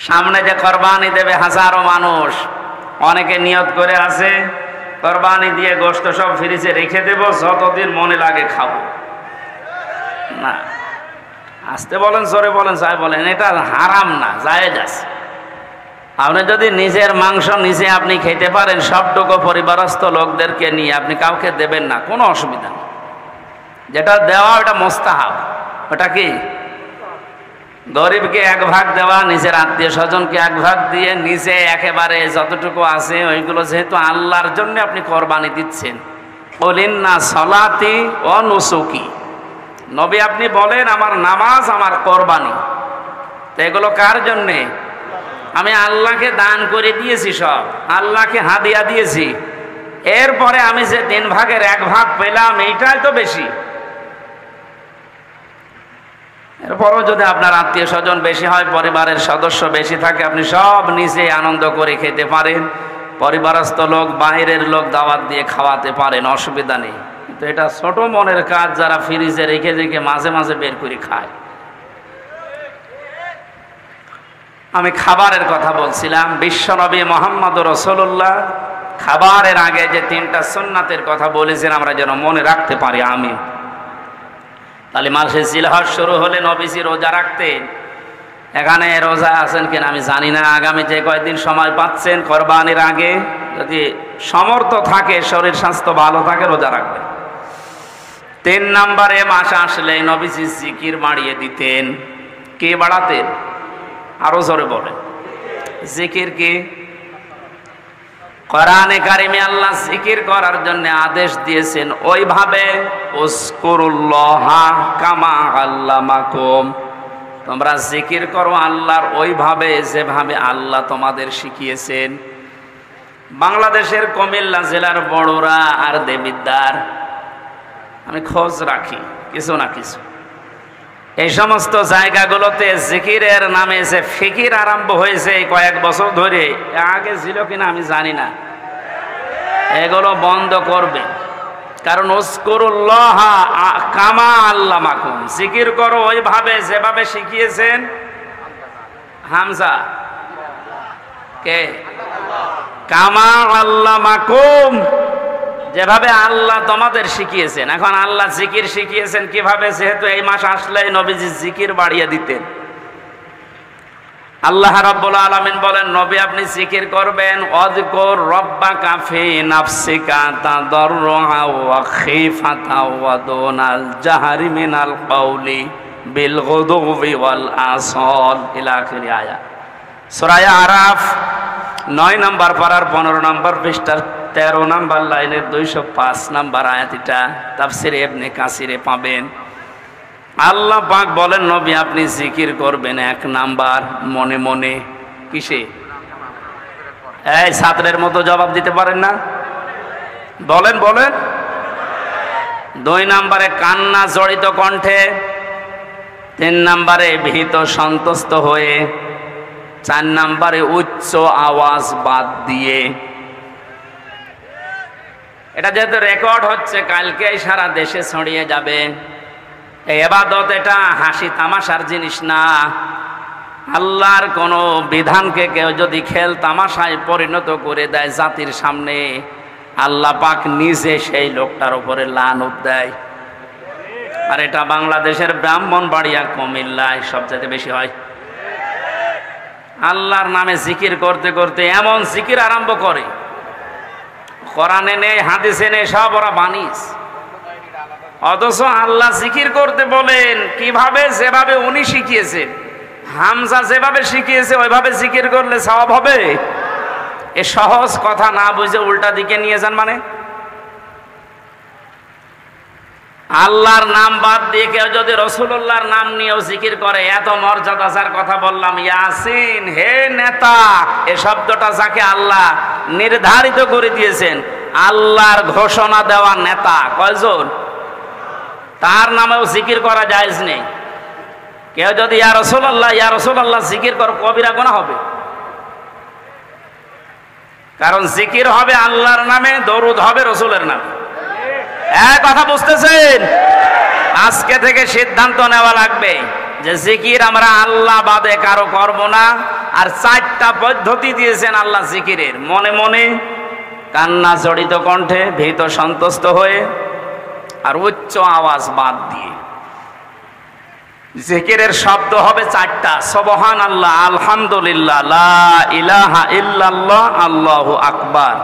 সামনে যে কোরবানি দেবে হাজারো মানুষ, অনেকে নিয়ত করে আছে কোরবানি দিয়ে গোশত সব ফ্রিজে রেখে দেব, যতদিন মনে লাগে খাবো না। আসতে বলেন, জোরে বলেন, যাই বলেন, এটা হারাম না, জায়েজ আছে। আপনি যদি নিজের মাংস নিজে আপনি খেতে পারেন, সবটুকু পরিবারস্থ লোকদেরকে নিয়ে আপনি কাউকে দেবেন না, কোনো অসুবিধা নেই। যেটা দেওয়া ওটা মোস্তাহাব। ওটা কি? গরিবকে এক ভাগ দেওয়া, নিজের আত্মীয় স্বজনকে এক ভাগ দিয়ে নিজে একেবারে যতটুকু আছে ওইগুলো, যেহেতু আল্লাহর জন্য আপনি কোরবানি দিচ্ছেন। বলিন না সলাতি ও নুসুকি, নবী আপনি বলেন আমার নামাজ আমার কোরবানি। তো এগুলো কার জন্যে? আমি আল্লাহকে দান করে দিয়েছি, সব আল্লাহকে হাদিয়া দিয়েছি। এরপরে আমি যে 3 ভাগের 1 ভাগ পেলাম, এইটাই তো বেশি। এরপরও যদি আপনার আত্মীয় স্বজন বেশি হয়, পরিবারের সদস্য বেশি থাকে, আপনি সব নিজে আনন্দ করে খেতে পারেন, পরিবারস্থ লোক বাইরের লোক দাওয়াত দিয়ে খাওয়াতে পারেন, অসুবিধা নেই। কিন্তু এটা ছোট মনের কাজ, যারা ফ্রিজে রেখে রেখে মাঝে মাঝে বের করে খায়। আমি খাবারের কথা বলছিলাম। বিশ্বনবী মুহাম্মদ রাসূলুল্লাহ খাবারের আগে যে 3টা সুন্নাতের কথা বলেছেন, আমরা যেন মনে রাখতে পারি। আমিন। তাহলে মাসে জিলহজ শুরু হলে নবীজি রোজা রাখতেন। এখানে রোজা আছেন কিনা আমি জানি না। আগামী যে কয়েকদিন সময় পাচ্ছেন কোরবানির আগে, যদি সমর্থ থাকে, শরীর স্বাস্থ্য ভালো থাকে, রোজা রাখবেন। 3 নম্বরে মাস আসলে নবীজি জিকির বাড়িয়ে দিতেন। কে বাড়াতেন? আরো জোরে বলেন। জিকির কি? কোরআনে কারিমে আল্লাহ জিকির করার জন্য আদেশ দিয়েছেন, ওইভাবে উযকুরুল্লাহ কামা আল্লামাকুম, তোমরা জিকির করো আল্লাহর ওইভাবে যেভাবে আল্লাহ তোমাদের শিখিয়েছেন। বাংলাদেশের কুমিল্লা জেলার বড়রা আর দেবিদ্বার আমি খোঁজ রাখি কিছু না কিছু। এই সমস্ত জায়গাগুলোতে জিকিরের নামে যে ফিকির আরম্ভ হয়েছে কয়েক বছর ধরে, আগে ছিল কিনা আমি জানি না, এগুলো বন্ধ করবে। কারণ উযকুরুল্লাহ কামা আল্লামাকুম, জিকির করো ওইভাবে যেভাবে শিখিয়েছেন। হামজা কে? কামা আল্লামাকুম, যেভাবে আল্লাহ তোমাদের শিখিয়েছেন। এখন আল্লাহ জিকির শিখিয়েছেন কিভাবে? যেহেতু এই মাস আসলেই নবীজি জিকির বাড়িয়ে দিতেন। আল্লাহ রাব্বুল আলামিন বলেন, নবী আপনি জিকির করবেন, ওয়াযকুর রাব্বাকা ফি নাফসিকা তাদাররুআ ওয়া খিফাতা ওয়া দুনাল জাহরি মিনাল কাওলি বিল গুদুবি ওয়াল আসাল ইলা আখির আয়াত। সূরা আরাফ 9 নম্বর পারার 15 নম্বর পৃষ্ঠার 13 নম্বর লাইনের 205 নম্বর আয়াত। এটা তাফসীরে ইবনে কাসিরে পাবেন। আল্লাহ পাক বলেন, নবী আপনি জিকির করবেন 1 নাম্বার মনে মনে। কিসে? এই ছাত্রের মতো জবাব দিতে পারেন না? বলেন বলেন। 2 নম্বরে কান্না জড়িত কণ্ঠে। 3 নম্বরে ভীত সন্তুষ্ট হয়ে। 4 নম্বরে উচ্চ আওয়াজ বাদ দিয়ে। এটা যেহেতু রেকর্ড হচ্ছে, কালকে সারা দেশে ছড়িয়ে যাবে। এই ইবাদত এটা হাসি তামাশার জিনিস না। আল্লাহর কোনো বিধানকে কেউ যদি খেল তামাশায় পরিণত করে দেয় জাতির সামনে, আল্লাহ পাক নিজে সেই লোকটার উপরে লানত দেয়। আর এটা বাংলাদেশের ব্রাহ্মণবাড়িয়া, কুমিল্লায় সবচেয়ে বেশি হয়। আল্লাহর নামে জিকির করতে করতে এমন জিকির আরম্ভ করে, কোরআনে নেই, হাদিসে নেই, সব ওরা বানিস। অথচ আল্লাহ জিকির করতে বলেন কিভাবে? যেভাবে উনি শিখিয়েছেন। হামজা যেভাবে শিখিয়েছে ওইভাবে জিকির করলে সওয়াব হবে? এ সহজ কথা না বুঝে উল্টা দিকে নিয়ে যান। মানে আল্লাহর নাম বাদ দিয়ে কেউ যদি রাসূলুল্লাহর নাম নিয়েও জিকির করে, এত মর্যাদা যার কথা বললাম, ইয়াসিন, হে নেতা, এ শব্দটা যাকে আল্লাহ নির্ধারিত করে দিয়েছেন, আল্লাহর ঘোষণা দেওয়া নেতা কয়জন, তার নামেও জিকির করা জায়েজ নেই। কেউ যদি ইয়া রাসূলুল্লাহ জিকির কর, কবিরা গুনাহ হবে। কারণ জিকির হবে আল্লাহর নামে, দরুদ হবে রাসূলের নামে। কথা বুঝতেছেন? আজকে থেকে সিদ্ধান্ত নেওয়া লাগবে যে জিকির আমরা আল্লাহ বাদে কারো করব না, আর 4টা পদ্ধতি দিয়েছেন আল্লাহ জিকিরের, মনে মনে, কান্না জড়িত কণ্ঠে, ভীত সন্তুষ্ট হয়ে, আর উচ্চ আওয়াজ বাদ দিয়ে। জিকিরের শব্দ হবে 4টা, সুবহানাল্লাহ, আলহামদুলিল্লাহ, লা ইলাহা ইল্লাল্লাহ, আল্লাহু আকবার।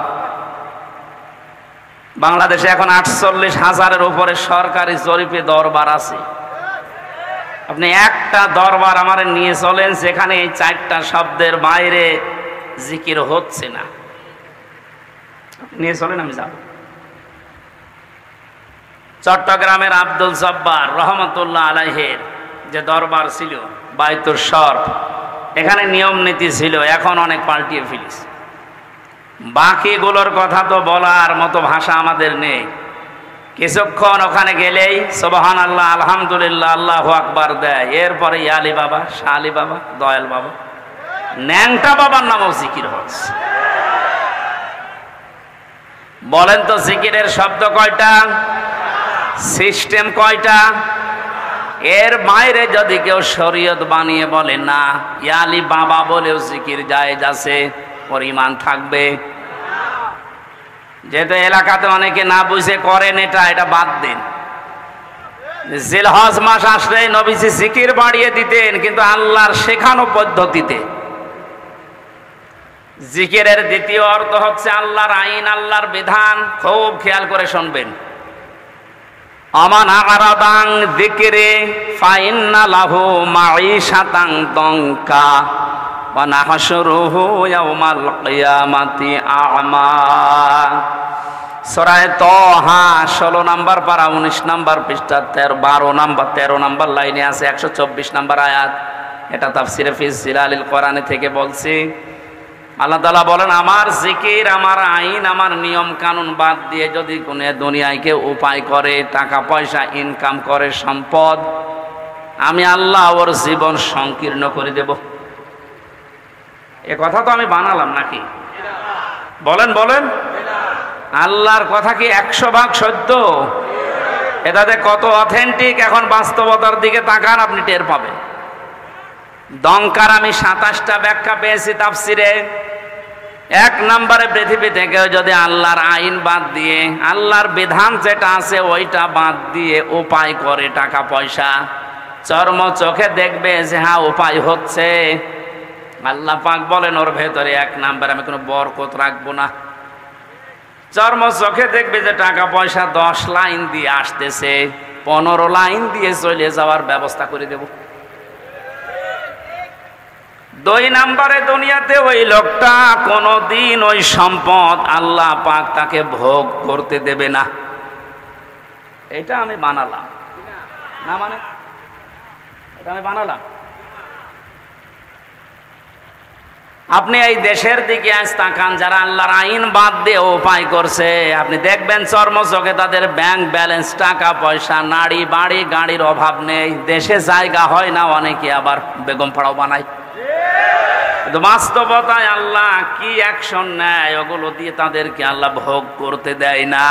বাংলাদেশে এখন 48,000-এর উপরে সরকারি জরিপে দরবার আছে। আপনি একটা দরবার আমারে নিয়ে চলেন যেখানে এই 4টা শব্দের বাইরে জিকির হচ্ছে না, নিয়ে চলেন, আমি যাব। চট্টগ্রামের আব্দুল জব্বার রহমতুল্লাহ আলাইহির যে দরবার ছিল বাইতুর শরফ, এখানে নিয়ম নীতি ছিল, এখন অনেক পাল্টিয়ে ফেলিস। বাকিগুলোর কথা তো বলার মতো ভাষা আমাদের নেই। কিছুক্ষণ ওখানে গেলেই সুবহানাল্লাহ, আলহামদুলিল্লাহ, আল্লাহু আকবার দেয়, এরপরে ইয়ালি বাবা, শাহ আলী বাবা, দয়াল বাবা, ন্যাংটা বাবার নামও জিকির হচ্ছে। বলেন তো জিকিরের শব্দ কয়টা, সিস্টেম কয়টা? এর বাইরে যদি কেউ শরীয়ত বানিয়ে বলে না ইয়ালি বাবা বলেও জিকির জায়েজ আছে, ওর ঈমান থাকবে। যেহেতু এলাকাতে অনেকে না বুঝে করেন, এটা বাদ দিন। জিলহজ মাস আসলে নবীজি জিকির বাড়িয়ে দিতেন, কিন্তু আল্লাহর শেখানো পদ্ধতিতে। জিকিরের দ্বিতীয় অর্থ হচ্ছে আল্লাহর আইন, আল্লাহর বিধান। খুব খেয়াল করে শুনবেন। আমান আরাদাং যিকরি ফাইন্না লাহু মাঈশাতান দঙ্কা ওয়া নাহশুরুহু ইয়াওমাল কিয়ামাতি আ'মা। সূরা তাহা 16 নম্বর পারা 19 নম্বর পৃষ্ঠা 13 নম্বর লাইনে আছে 124 নম্বর আয়াত। এটা তাফসিরে ফি জিলালিল কোরআনে থেকে বলছি। আল্লাহ তাআলা বলেন, আমার জিকির, আমার আইন, আমার নিয়ম কানুন বাদ দিয়ে যদি কোনো দুনিয়ায় কেউ উপায় করে, টাকা পয়সা ইনকাম করে, সম্পদ, আমি আল্লাহ ওর জীবন সংকীর্ণ করে দেব। এ কথা তো আমি বানালাম নাকি? বলেন বলেন, আল্লাহর কথা কি 100% সত্য? এটাতে কত অথেন্টিক, এখন বাস্তবতার দিকে তাকান, আপনি টের পাবেন। দঙ্কার আমি 27টা ব্যাখ্যা পেয়েছি তাফসিরে। 1 নম্বরে, পৃথিবী থেকে যদি আল্লাহর আইন বাদ দিয়ে, আল্লাহর বিধান যেটা আছে ওইটা বাদ দিয়ে উপায় করে টাকা পয়সা, চর্ম চোখে দেখবে যে হ্যাঁ উপায় হচ্ছে, আল্লাহ পাক বলেন ওর ভেতরে 1 নম্বরে আমি কোনো বরকত রাখবো না। চর্ম চোখে দেখবে যে টাকা পয়সা 10 লাইন দিয়ে আসতেছে, 15 লাইন দিয়ে চলে যাওয়ার ব্যবস্থা করে দেব। 2 নম্বরে, দুনিয়াতে ওই লোকটা কোনদিন ওই সম্পদ আল্লাহ পাক তাকে ভোগ করতে দেবে না। এটা আমি বানালাম না, মানে এটা আমি বানালাম। আপনি এই দেশের দিকে আজ তাকান, যারা আল্লাহর আইন বাদ দিয়ে উপায় করছে, আপনি দেখবেন চর্মচোখে তাদের ব্যাংক ব্যালেন্স, টাকা পয়সা, নাড়ি বাড়ি গাড়ির অভাব নেই, দেশে জায়গা হয় না, অনেকে আবার বেগম পাড়াও বানায়। কিন্তু বাস্তবতায় আল্লাহ কি অ্যাকশন নেয়, ওগুলো দিয়ে তাদেরকে আল্লাহ ভোগ করতে দেয় না।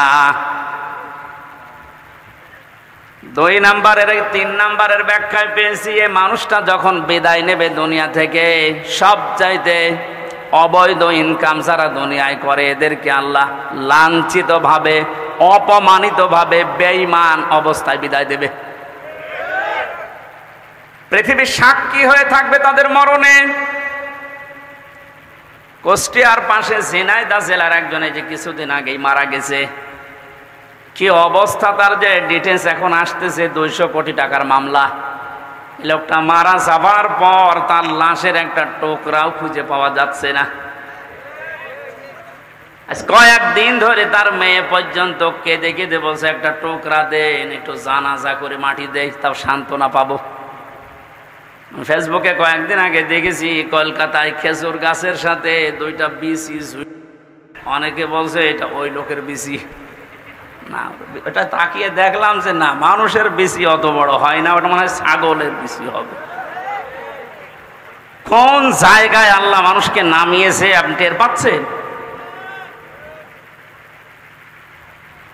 2 নম্বরের 3 নম্বরের ব্যাখ্যায় পেয়েছি, এই মানুষটা যখন বিদায় নেবে দুনিয়া থেকে, সব চাইতে অবৈধ ইনকাম যারা দুনিয়ায় করে, এদেরকে আল্লাহ লাঞ্ছিত ভাবে, অপমানিত ভাবে, বেঈমান অবস্থায় বিদায় দেবে। পৃথিবী সাক্ষী হয়ে থাকবে তাদের মরণে। কুষ্টিয়ার পাশে ঝিনাইদহ জেলার একজনে যে কিছুদিন আগেই মারা গেছে, কি অবস্থা তার, যে ডিটেলস এখন আসতেছে, 200 কোটি টাকার মামলা। লোকটা মারা যাবার পর তার লাশের একটা টুকরাও খুঁজে পাওয়া যাচ্ছে না। আজ কয়েকদিন ধরে তার মেয়ে পর্যন্ত কেঁদে কেঁদে বলছে, একটা টুকরা দেন, একটু জানাজা করে মাটি দেয়, তাও সান্ত্বনা পাবো। ফেসবুকে কয়েকদিন আগে দেখেছি কলকাতায় খেজুর গাছের সাথে 2টা বিচি, অনেকে বলছে এটা ওই লোকের বিচি না। ওটা তাকিয়ে দেখলাম যে না, মানুষের বিচি অত বড় হয় না, ওটা মনে হয় ছাগলের বিচি হবে। কোন জায়গায় আল্লাহ মানুষকে নামিয়েছে আপনি টের পাচ্ছেন?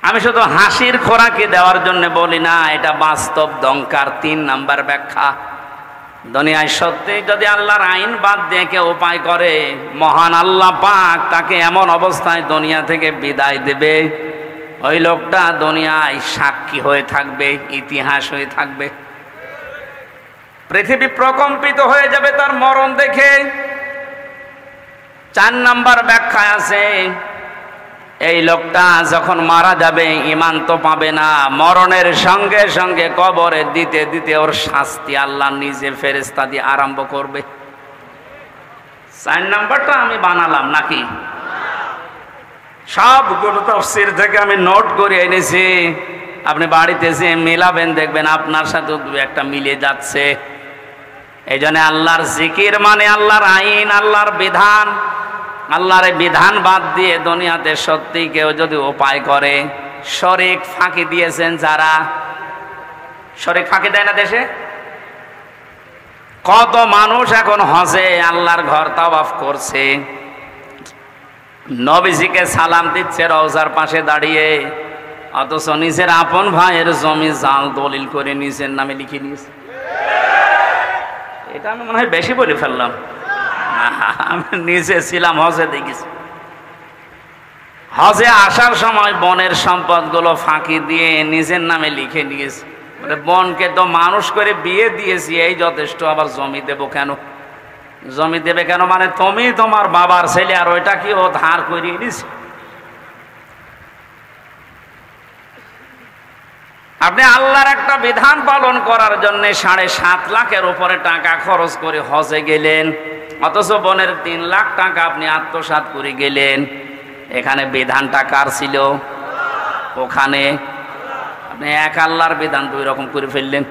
আমি শুধু হাসির খোরাকি দেওয়ার জন্য বলি না, এটা বাস্তব দঙ্কার। 3 নম্বর ব্যাখ্যা, দুনিয়ায় সত্যি যদি আল্লাহর আইন বাদ দিয়ে কেউ উপায় করে, মহান আল্লাহ পাক তাকে এমন অবস্থায় দুনিয়া থেকে বিদায় দেবে, ওই লোকটা দুনিয়ায় সাক্ষী হয়ে থাকবে, ইতিহাস হয়ে থাকবে। পৃথিবী প্রকম্পিত হয়ে যাবে তার মরণ দেখে। 4 নাম্বার ব্যাখ্যা আছে, এই লোকটা যখন মারা যাবে ঈমান তো পাবে না, মরণের সঙ্গে সঙ্গে কবরে দিতে দিতে ওর শাস্তি আল্লাহ নিজে ফেরেশতা দিয়ে আরম্ভ করবে। 4 নাম্বারটা আমি বানালাম নাকি? সবগুলো তাফসীর থেকে আমি নোট করে এনেছি, আপনি বাড়িতে এসে মিলাবেন, দেখবেন আপনার সাথে দু একটা মিলে যাচ্ছে। এই জন্য আল্লাহর জিকির মানে আল্লাহর আইন, আল্লাহর বিধান। আল্লাহর বিধান বাদ দিয়ে দুনিয়াতে সত্যি কেউ যদি উপায় করে, শরীক ফাঁকি দিয়েছেন যারা, শরীক ফাঁকি দেয় না দেশে? কত মানুষ এখন হজে আল্লাহর ঘর তাওয়াফ করছে, নবীজিকে সালাম দিচ্ছে রওজার পাশে দাঁড়িয়ে, অথচ নিজের আপন ভাইয়ের জমি জাল দলিল করে নিজের নামে লিখে নিয়েছে। এটা আমি মনে হয় বেশি বলে ফেললাম। আমি নিজে ছিলাম হজে, দেখেছি। হজে আসার সময় বনের সম্পদগুলো ফাঁকি দিয়ে নিজের নামে লিখে নিয়েছে। মানে বনকে তো মানুষ করে বিয়ে দিয়েছি, এই যথেষ্ট, আবার জমি দেবো কেন? জমি দেবে কেন মানে তুমি তোমার বাবার ছেলে, আর ওইটা কি ও ধার করিয়ে নিছে? আপনি আল্লাহর একটা বিধান পালন করার জন্য 7.5 লাখের উপরে টাকা খরচ করে হজে গেলেন, অথচ বনের 3 লাখ টাকা আপনি আত্মসাৎ করে গেলেন। এখানে বিধানটা কার ছিল? ওখানে আপনি এক আল্লাহর বিধান 2 রকম করে ফেললেন।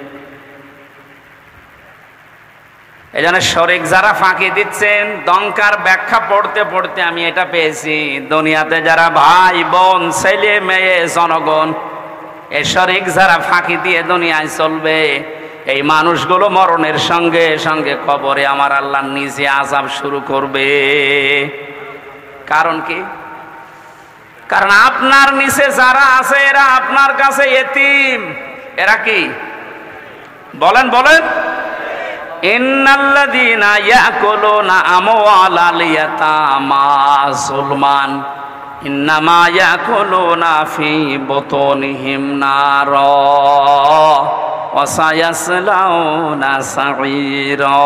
এই জন্য শরীক যারা ফাঁকি দিচ্ছেন, দঙ্কার ব্যাখ্যা পড়তে পড়তে আমি এটা পেয়েছি, দুনিয়াতে যারা ভাই বোন ছেলে মেয়ে জনগণ, এই শরীক যারা ফাঁকি দিয়ে দুনিয়ায় চলবে, এই মানুষগুলো মরণের সঙ্গে সঙ্গে কবরে আমার আল্লাহ নিজে আযাব শুরু করবে। কারণ কি? কারণ আপনার নিচে যারা আছে এরা আপনার কাছে এতিম। এরা কি? বলেন বলেন। ইন্নাল্লাযীনা ইয়াকুলুনা আমওয়ালাল ইয়াতামা যুলমান ইন্নামা ইয়াকুলুনা ফি বুতুনিহিম নারা ওয়া সায়াসলাউনা সাঈরা।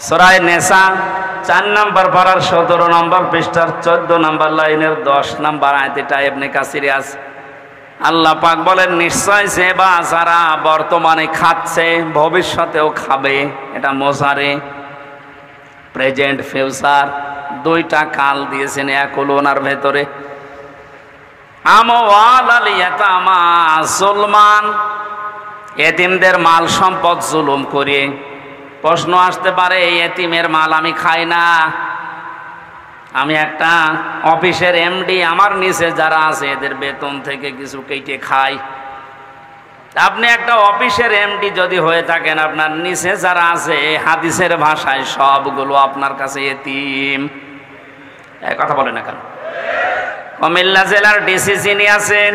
সূরা নিসা 4 নম্বর পারার 17 নম্বর পৃষ্ঠার 14 নম্বর লাইনের 10 নম্বর আয়াত, এটা ইবনে কাসিরে আছে। আল্লাহ পাক বলেন, নিশ্চয় সে বা যারা বর্তমানে খাচ্ছে ভবিষ্যতেও খাবে। এটা মোজারে, প্রেজেন্ট, ফিউচার, 2টা কাল দিয়েছেন ইয়াকুলুনার ভেতরে। আমওয়ালাল ইয়াতামা যুলমান, এতিমদের মাল সম্পদ জুলুম করে। প্রশ্ন আসতে পারে, এতিমের মাল আমি খাই না, আমি একটা অফিসের এমডি, আমার নিচে যারা আছে এদের বেতন থেকে কিছু কেটে খাই। আপনি একটা অফিসের এমডি যদি হয়ে থাকেন, আপনার নিচে যারা আছে হাদিসের ভাষায় সবগুলো আপনার কাছে এতিম। এই কথা বলে না কেন? কুমিল্লা জেলার ডিসি যিনি আছেন,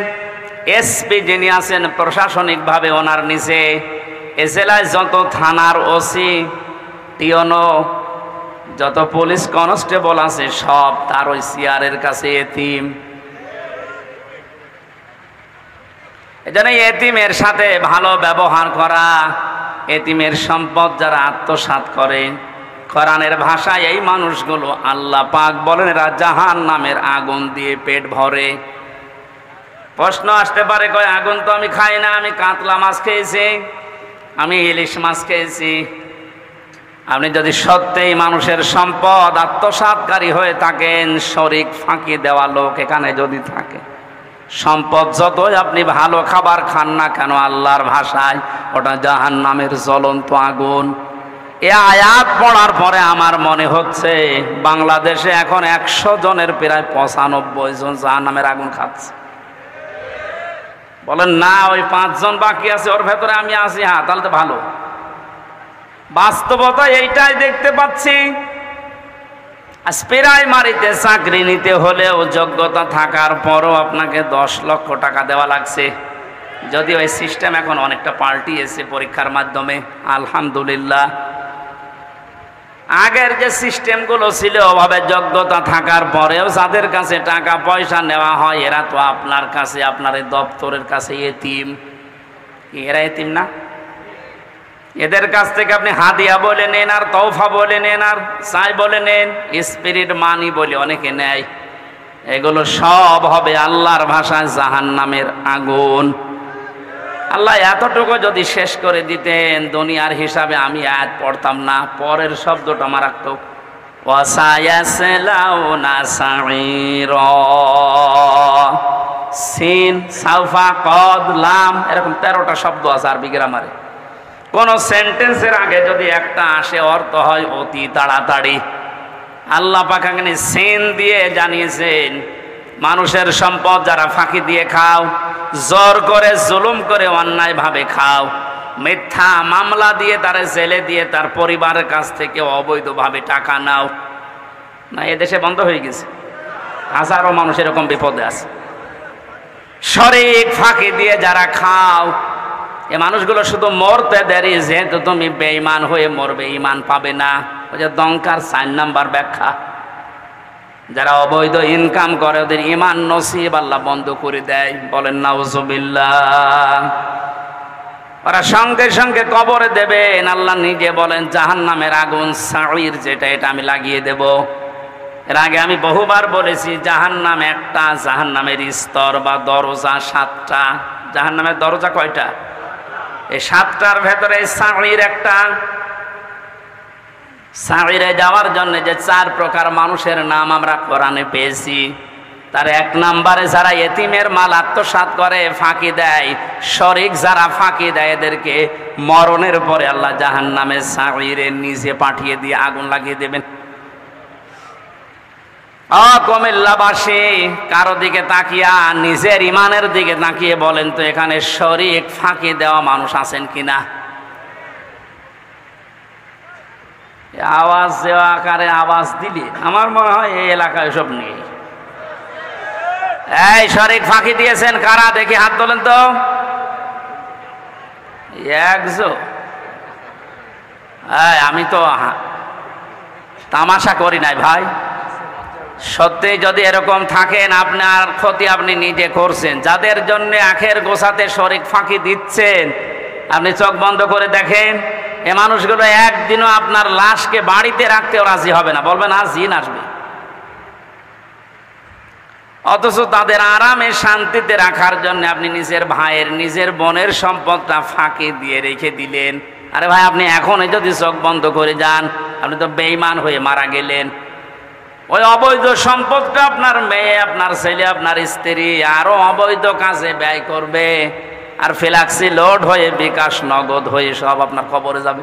এসপি যিনি আছেন প্রশাসনিকভাবে, ওনার নিচে এ জেলায় যত থানার ওসি, টিওনো, যত পুলিশ কনস্টেবল আছে সব তার ওই চেয়ারের কাছে এতিম। এজন্য এতিমের সাথে ভালো ব্যবহার করা, এতিমের সম্পদ যারা আত্মসাৎ করে, কোরআনের ভাষায় এই মানুষগুলো আল্লাহ পাক বলেন এরা জাহান্নামের আগুন দিয়ে পেট ভরে। প্রশ্ন আসতে পারে, কয় আগুন তো আমি খাই না, আমি কাতলা মাছ খেয়েছি, আমি ইলিশ মাছ খেয়েছি। আপনি যদি সত্যিই মানুষের সম্পদ আত্মসাৎকারী হয়ে থাকেন, শরীক ফাঁকি দেওয়া লোক এখানে যদি থাকে, সম্পদ যতই আপনি ভালো খাবার খান না কেন, আল্লাহর ভাষায় ওটা জাহান্নামের জ্বলন্ত আগুন। এ আয়াত পড়ার পরে আমার মনে হচ্ছে বাংলাদেশে এখন 100 জনের প্রায় 95 জন জাহান্নামের আগুন খাচ্ছে। বলেন না, ওই 5 জন বাকি আছে, ওর ভেতরে আমি আছি। হ্যাঁ, তাহলে তো ভালো। বাস্তবতা এইটাই দেখতে পাচ্ছি। প্রাইমারিতে চাকরি নিতে হলেও যোগ্যতা থাকার পরও আপনাকে 10 লক্ষ টাকা দেওয়া লাগছে। যদি ওই সিস্টেম এখন অনেকটা পাল্টিয়েছে পরীক্ষার মাধ্যমে, আলহামদুলিল্লাহ। আগের যে সিস্টেমগুলো ছিল, ওভাবে যোগ্যতা থাকার পরেও যাদের কাছে টাকা পয়সা নেওয়া হয়, এরা তো আপনার কাছে, আপনার এই দপ্তরের কাছে এতিম। এরা এতিম না? এদের কাছ থেকে আপনি হাদিয়া বলে নেন, আর তৌফা বলে নেন, আর চাই বলে নেন, স্পিরিট মানি বলে অনেকে নেয়। এগুলো সব হবে আল্লাহর ভাষায় জাহান্নামের আগুন। আল্লাহ এতটুকু যদি শেষ করে দিতেন, দুনিয়ার হিসাবে আমি আয়াত পড়তাম না, পরের শব্দটা মারাত্মক। ওয়াসায়াসলাউনা সাঈরা, সিন, সাউফা, কদ, লাম, এরকম 13টা শব্দ আছে আরবি গ্রামারে। কোন সেন্টেন্সের আগে যদি একটা আসে, অর্থ হয় অতি তাড়াতাড়ি। আল্লাহ পাক এখানে সিন দিয়ে জানিয়েছেন, মানুষের সম্পদ যারা ফাঁকি দিয়ে খাও, জোর করে জুলুম করে অন্যায় ভাবে খাও, মিথ্যা মামলা দিয়ে তারে জেলে দিয়ে তার পরিবারের কাছ থেকে অবৈধভাবে টাকা নাও, না এদেশে বন্ধ হয়ে গেছে? হাজারো মানুষ এরকম বিপদে আছে। শরীক ফাঁকি দিয়ে যারা খাও, এ মানুষগুলো শুধু মরতে দেরি, যেহেতু তুমি বেঈমান হয়ে মরবে, ঈমান পাবে না। ওই যে দংকার 4 নাম্বার ব্যাখ্যা। যারা অবৈধ ইনকাম করে, ওদের ঈমান নসিব আল্লাহ বন্ধ করে দেয়। বলেন নাউজুবিল্লাহ। ওরা সঙ্গে সঙ্গে কবরে দেবেন। আল্লাহ নিজে বলেন জাহান্নামের আগুন সাঈর, যেটা এটা আমি লাগিয়ে দেব। এর আগে আমি বহুবার বলেছি, জাহান্নাম একটা, জাহান্নামের স্তর বা দরজা 7টা। জাহান্নামের দরজা কয়টা? এই 7টার ভেতরে সাঈর একটা। সাঈরে যাওয়ার জন্য যে 4 প্রকার মানুষের নাম আমরা কোরআনে পেয়েছি, তার 1 নম্বরে যারা এতিমের মাল আত্মসাৎ করে, ফাঁকি দেয়, শরীক যারা ফাঁকি দেয়, এদেরকে মরণের পরে আল্লাহ জাহান্নামে সাঈরের নিচে পাঠিয়ে দিয়ে আগুন লাগিয়ে দেবেন। কুমিল্লাবাসী, কারো দিকে তাকিয়া নিজের ইমানের দিকে তাকিয়ে বলেন তো, এখানে শরীক ফাঁকি দেওয়া মানুষ আছেন কিনা? আওয়াজ দেওয়া আকারে আওয়াজ দিলে আমার মনে হয় এই এলাকায় সব নেই। এই শরীক ফাঁকি দিয়েছেন কারা? দেখি হাত তোলেন তো। একজন। আমি তো তামাশা করি নাই ভাই। সত্যি যদি এরকম থাকেন, আপনার ক্ষতি আপনি নিজে করছেন। যাদের জন্য আখের গোছাতে শরীক ফাঁকি দিচ্ছেন, আপনি চোখ বন্ধ করে দেখেন, এ মানুষগুলো একদিনও আপনার লাশকে বাড়িতে রাখতেও রাজি হবে না, বলবেন আজ জিন আসবে। অথচ তাদের আরামে শান্তিতে রাখার জন্য আপনি নিজের ভাইয়ের, নিজের বোনের সম্পদটা ফাঁকি দিয়ে রেখে দিলেন। আরে ভাই, আপনি এখনই যদি চোখ বন্ধ করে যান, আপনি তো বেঈমান হয়ে মারা গেলেন। ওই অবৈধ সম্পদটা আপনার মেয়ে, আপনার ছেলে, আপনার স্ত্রী আরো অবৈধ কাজে ব্যয় করবে, আর ফ্ল্যাক্সি লোড হয়ে, বিকাশ নগদ হয়ে সব আপনার কবরে যাবে।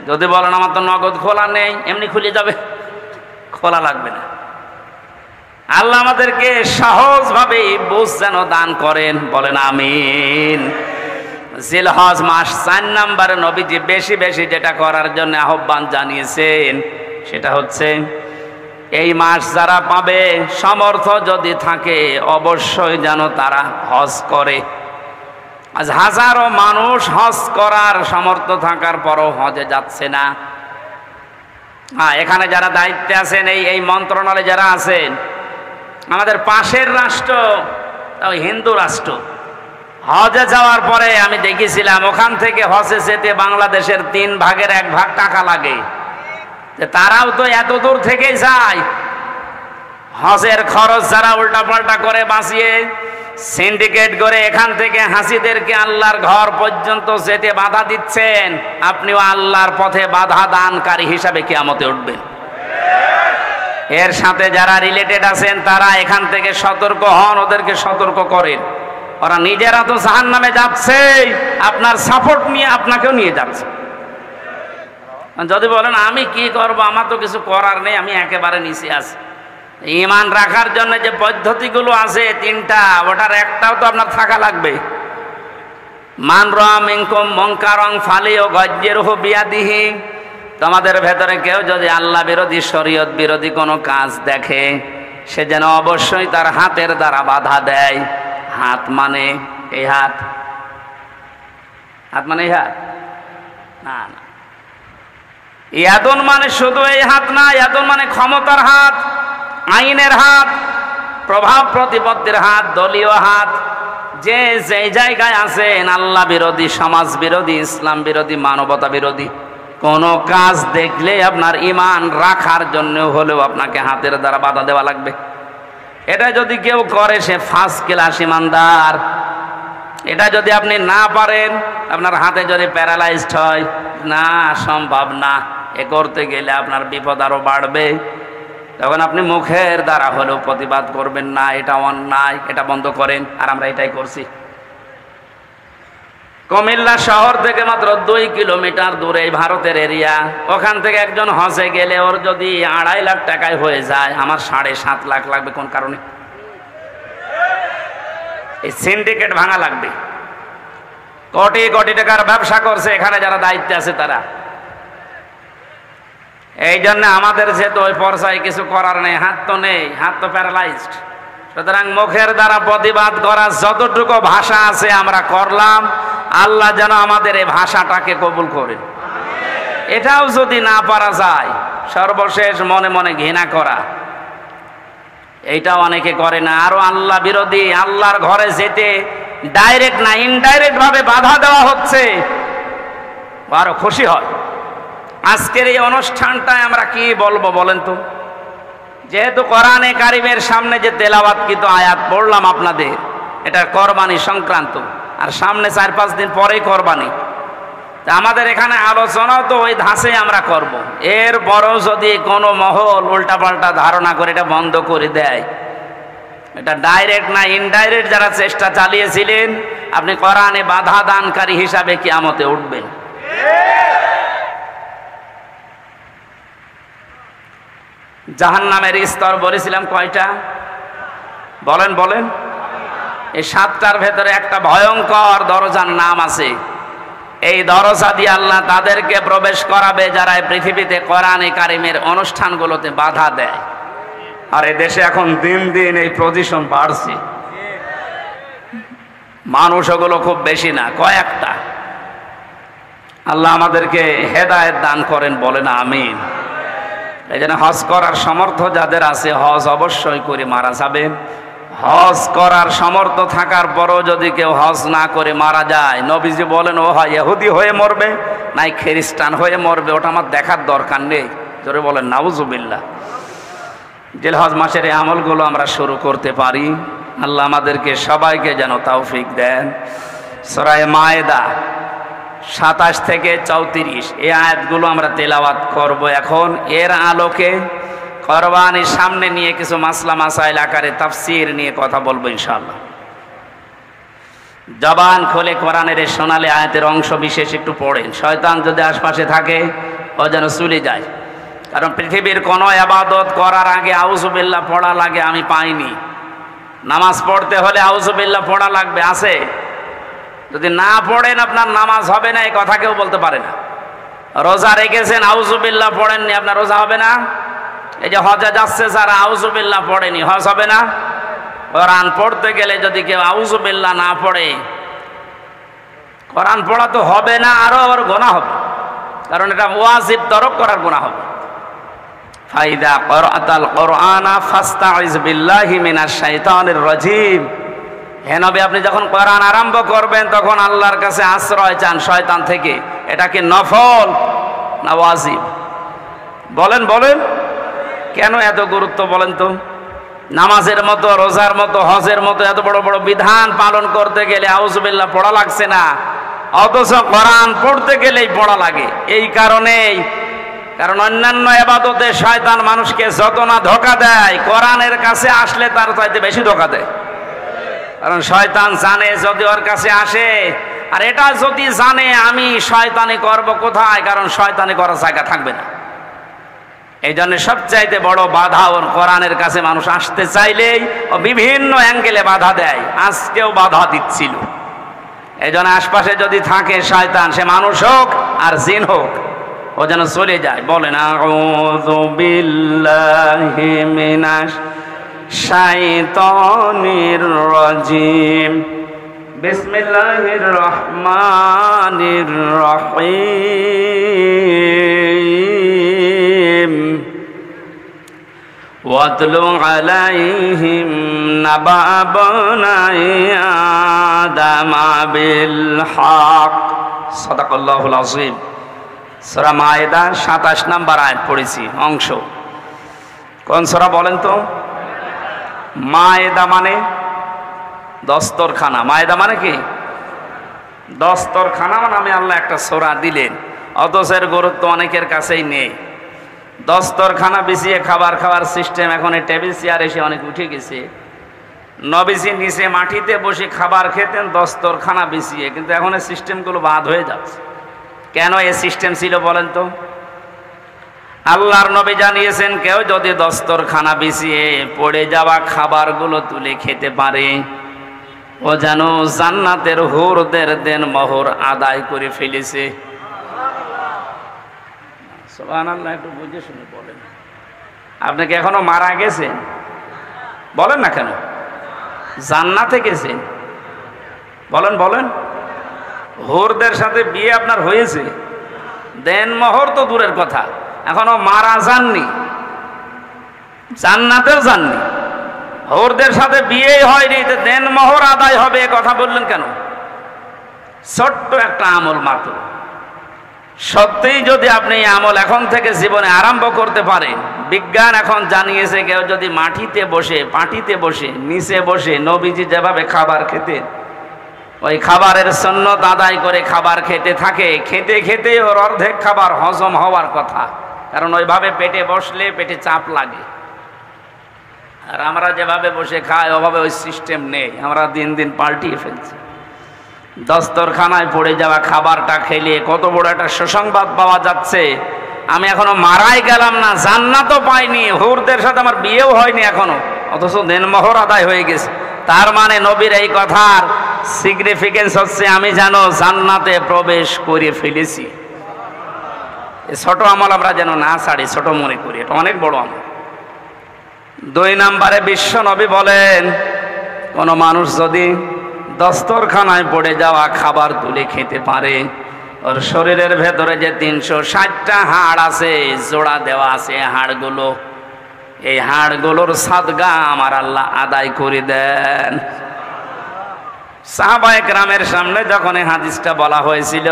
যদি বলেন আমার তো নগদ খোলা নেই, এমনি খুলে যাবে, খোলা লাগবে না। আল্লাহ আমাদেরকে সহজভাবে বুঝ যেন দান করেন, বলেন আমিন। জিলহজ মাস 4 নম্বরে নবীজি বেশি বেশি যেটা করার জন্য আহ্বান জানিয়েছেন, সেটা হচ্ছে এই মাস যারা পাবে, সমর্থ যদি থাকে, অবশ্যই যেন তারা হজ করে। আজ হাজারো মানুষ হজ করার সামর্থ্য থাকার পরও হজে যাচ্ছে না। এখানে যারা দায়িত্বে আছেন, এই মন্ত্রণালয়ে যারা আছেন, আমাদের পাশের রাষ্ট্র তাও হিন্দু রাষ্ট্র, হজে যাওয়ার পরে আমি দেখেছিলাম ওখান থেকে হজে যেতে বাংলাদেশের 3 ভাগের 1 ভাগ টাকা লাগে। তারাও তো এত দূর থেকে যায়। হজের খরচ যারা উল্টাপাল্টা করে বাঁচিয়ে সিন্ডিকেট করে এখান থেকে হাসিদেরকে আল্লাহর ঘর পর্যন্ত যেতে বাধা দিচ্ছেন, আপনিও আল্লাহর পথে বাধা দানকারী হিসাবে কিয়ামতে উঠবেন। এর সাথে যারা রিলেটেড আছেন, তারা এখান থেকে সতর্ক হন, ওদেরকে সতর্ক করেন। ওরা নিজেরা তো জাহান্নামে যাচ্ছে, আপনার সাপোর্ট নিয়ে আপনাকেও নিয়ে যাচ্ছে। যদি বলেন আমি কি করব, আমার তো কিছু করার নেই, আমি একেবারে নিচে আছি। ঈমান রাখার জন্য যে পদ্ধতিগুলো আছে 3টা, ওটার একটাও তো আপনার থাকা লাগবে। মান রা মিনকুম মুনকারান ফালিয়ুগায়্যিরহু বিয়াদিহি, তোমাদের ভেতরে কেউ যদি আল্লাহ বিরোধী, শরীয়ত বিরোধী কোনো কাজ দেখে, সে যেন অবশ্যই তার হাতের দ্বারা বাধা দেয়। হাত মানে এই হাত, হাত মানে এই হাত না, না। ইয়াদুন মানে শুধু এই হাত না, ইয়াদুন মানে ক্ষমতার হাত, আইনের হাত, প্রভাব প্রতিপত্তির হাত, দলীয় হাত। যে যেই জায়গায় আছেন, আল্লাহ বিরোধী, সমাজ বিরোধী, ইসলাম বিরোধী, মানবতা বিরোধী কোন কাজ দেখলে আপনার ঈমান রাখার জন্য হলেও আপনাকে হাতের দ্বারা বাধা দেওয়া লাগবে। এটা যদি কেউ করে সে ফার্স্ট ক্লাস ঈমানদার। এটা যদি আপনি না পারেন, আপনার হাতে যদি প্যারালাইজড হয়, না সম্ভব না, এ করতে গেলে আপনার বিপদ আরো বাড়বে। তখন আপনি মুখের দ্বারা হলেও প্রতিবাদ করবেন, না এটা অন্যায়, এটা বন্ধ করেন। আর আমরা এটাই করছি। কুমিল্লা শহর থেকে মাত্র 2 কিলোমিটার দূরে ভারতের এরিয়া। ওখান থেকে একজন হজে গেলে ওর যদি 2.5 লাখ টাকায় হয়ে যায়, আমার 7.5 লাখ লাগবে। কোন কারণে? এই সিন্ডিকেট ভাঙা লাগবে। কোটি কোটি টাকার ব্যবসা করছে এখানে যারা দায়িত্বে আছে তারা। এই জন্য আমাদের যেহেতু ওই পর্যায়ে কিছু করার নেই, হাত তো নেই, হাত তো প্যারালাইজড। সুতরাং মুখের দ্বারা প্রতিবাদ করার যতটুকু ভাষা আছে আমরা করলাম। আল্লাহ যেন আমাদের এই ভাষাটাকে কবুল করেন। এটাও যদি না পারা যায়, সর্বশেষ মনে মনে ঘৃণা করা, এইটাও অনেকে করে না। আরো আল্লাহ বিরোধী, আল্লাহর ঘরে যেতে ডাইরেক্ট না ইনডাইরেক্ট ভাবে বাধা দেওয়া হচ্ছে, আরো খুশি হয়। আজকের এই অনুষ্ঠানটায় আমরা কি বলবো বলেন তো? যেহেতু কোরআনে কারিমের সামনে যে তেলাওয়াতকৃত আয়াত পড়লাম আপনাদের, এটা কোরবানি সংক্রান্ত, আর সামনে 4-5 দিন পরেই কোরবানি। তা আমাদের এখানে আলোচনাও তো ওই ধাঁচে আমরা করব। এরপরও যদি কোনো মহল উল্টাপাল্টা ধারণা করে এটা বন্ধ করে দেয়, এটা ডাইরেক্ট না ইনডাইরেক্ট যারা চেষ্টা চালিয়েছিলেন, আপনি কোরআনে বাধা দানকারী হিসাবে কিয়ামতে উঠবেন। জাহান্নামের স্তর বলেছিলাম কয়টা? বলেন বলেন। এই 7টার ভেতরে একটা ভয়ঙ্কর দরজার নাম আছে। এই দরজা দিয়ে আল্লাহ তাদেরকে প্রবেশ করাবে যারা এই পৃথিবীতে কোরআনে কারিমের অনুষ্ঠানগুলোতে বাধা দেয়। আর এই দেশে এখন দিন দিন এই পজিশন বাড়ছে। মানুষ ওগুলো খুব বেশি না, কয়েকটা। আল্লাহ আমাদেরকে হেদায়েত দান করেন, বলেন আমিন। এই জন্য হজ করার সামর্থ্য যাদের আছে, হজ অবশ্যই করে মারা যাবেন। হজ করার সামর্থ্য থাকার পরও যদি কেউ হজ না করে মারা যায়, নবীজি বলেন ও হয় ইহুদি হয়ে মরবে নাই খ্রিস্টান হয়ে মরবে, ওটা আমার দেখার দরকার নেই। জোরে বলেন নাউজুবিল্লাহ। জিলহজ মাসের এই আমলগুলো আমরা শুরু করতে পারি। আল্লাহ আমাদেরকে সবাইকে যেন তৌফিক দেন। সূরা মায়েদা 27 থেকে 34 এই আয়াতগুলো আমরা তেলাওয়াত করব এখন। এর আলোকে কোরবানির সামনে নিয়ে কিছু মাসলা মাসাইল আকারে তাফসীর নিয়ে কথা বলবো ইনশাআল্লাহ। জবান খুলে কোরআনের এই সোনালী আয়াতের অংশ বিশেষ একটু পড়েন। শয়তান যদি আশপাশে থাকে ও যেন চলে যায়। কারণ পৃথিবীর কোনো ইবাদত করার আগে আউযুবিল্লাহ পড়া লাগে আমি পাইনি। নামাজ পড়তে হলে আউযুবিল্লাহ পড়া লাগবে, আছে? যদি না পড়েন আপনার নামাজ হবে না, এই কথা কেউ বলতে পারে না। রোজা রেখেছেন, আউযুবিল্লাহ পড়েননি, আপনার রোজা হবে না। এই যে হজে যাচ্ছে যারা, আউযুবিল্লাহ পড়েনি, হজ হবে না। কোরআন পড়তে গেলে যদি কেউ আউযুবিল্লাহ না পড়ে, কোরআন পড়া তো হবে না, আরো আবার গুনাহ হবে। কারণ এটা ওয়াজিব তরক করার গুনাহ হবে। ফাইদা ক্বরাতাল কুরআনা ফাস্তাইজ বিল্লাহি মিনাশ শাইতানির রাজিম। হে নবী, আপনি যখন কোরআন আরম্ভ করবেন তখন আল্লাহর কাছে আশ্রয় চান শয়তান থেকে। এটা কি নফল না ওয়াজিব? বলেন বলেন। কেন এত গুরুত্ব বলেন তো? নামাজের মতো, রোজার মতো, হজের মতো এত বড় বড় বিধান পালন করতে গেলে আউযুবিল্লাহ পড়া লাগছে না, অথচ কোরআন পড়তে গেলেই পড়া লাগে। এই কারণেই, কারণ অন্যান্য ইবাদতে শয়তান মানুষকে যত না ধোঁকা দেয়, কোরআনের কাছে আসলে তার চাইতে বেশি ধোঁকা দেয়। কারণ শয়তান জানে যদি ওর কাছে আসে, আর এটা যদি জানে আমি শয়তানি করব কোথায়, কারণ শয়তানি করার জায়গা থাকবে না। এই জন্য সবচাইতে বড় বাধা ওর কোরআনের কাছে মানুষ আসতে চাইলেই ও বিভিন্ন অ্যাঙ্গেলে বাধা দেয়। আজকেও বাধা দিচ্ছিল। এই জন্য আশপাশে যদি থাকে শয়তান, সে মানুষ হোক আর জিন হোক, ও যেন চলে যায়। বলেন আউযু বিল্লাহি মিনাশ শাইতানির রাজিম বিসমিল্লাহির রহমানির রহিম ওয়াতলু আলাইহিম নাবা বনাই আদম বিল হক। সাদাকাল্লাহুল আযীম। সূরা মায়েদা 27 নম্বর আয়াত পড়েছি অংশ। কোন সূরা বলেন তো? মায়েদা মানে দস্তরখানা। মায়েদা মানে কি? দস্তরখানা নামে আল্লাহ একটা সূরা দিলেন, অথচ এর গুরুত্ব অনেকের কাছেই নেই। দস্তরখানা বিছিয়ে খাবার খাওয়ার সিস্টেম এখন এই টেবিল চেয়ার এসে অনেক উঠে গেছে। নবীজি নিচে মাটিতে বসে খাবার খেতেন দস্তরখানা বিছিয়ে, কিন্তু এখন এই সিস্টেমগুলো বাদ হয়ে যাচ্ছে। কেন এই সিস্টেম ছিল বলেন তো? আল্লাহর নবী জানিয়েছেন কেউ যদি দস্তরখানা বিছিয়ে পড়ে যাওয়া খাবারগুলো তুলে খেতে পারে, ও যেন জান্নাতের হুরদের দেন মোহর আদায় করে ফেলেছে। সুবহানাল্লাহ। একটু বুঝে শুনে বলেন। আপনি কি এখনো মারা গেছেন? বলেন না কেন? জান্নাতে গেছেন? বলেন বলেন। হুরদের সাথে বিয়ে আপনার হয়েছে? দেন মোহর তো দূরের কথা, এখনো মারা যাননি, জান্নাতেও যাননি, হুরদের সাথে বিয়েই হয়নি, দেন মোহর আদায় হবে কথা বললেন কেন? ছোট্ট একটা আমল মাত্র। সত্যিই যদি আপনি এই আমল এখন থেকে জীবনে আরম্ভ করতে পারেন, বিজ্ঞান এখন জানিয়েছে কেউ যদি মাটিতে বসে, পাটিতে বসে, নিচে বসে নবীজি যেভাবে খাবার খেতেন ওই খাবারের সুন্নত আদায় করে খাবার খেতে থাকে, খেতে খেতে ওর অর্ধেক খাবার হজম হওয়ার কথা, কারণ ওইভাবে পেটে বসলে পেটে চাপ লাগে। আর আমরা যেভাবে বসে খাই ওভাবে ওই সিস্টেম নেই, আমরা দিন দিন পাল্টিয়ে ফেলছি। দস্তরখানায় পড়ে যাওয়া খাবারটা খেলে কত বড় একটা সুসংবাদ পাওয়া যাচ্ছে, আমি এখনো মারাই গেলাম না, জান্নাতও পাইনি, হুরদের সাথে আমার বিয়েও হয়নি এখনো, অথচ দেনমোহর আদায় হয়ে গেছে। তার মানে নবীর এই কথার সিগনিফিকেন্স হচ্ছে আমি যেন জান্নাতে প্রবেশ করে ফেলেছি। এই ছোট আমল আমরা যেন না ছাড়ি, ছোট মনে করি, এটা অনেক বড় আমল। 2 নম্বরে বিশ্ব নবী বলেন, কোন মানুষ যদি দস্তরখানায় পড়ে যাওয়া খাবার তুলে খেতে পারে, ওর শরীরের ভেতরে যে 360টা হাড় আছে, জোড়া দেওয়া আছে হাড়গুলো, এই হাড়গুলোর সাদগা আমার আল্লাহ আদায় করে দেন। সাহাবায়ে কেরামের সামনে যখন এই হাদিসটা বলা হয়েছিল,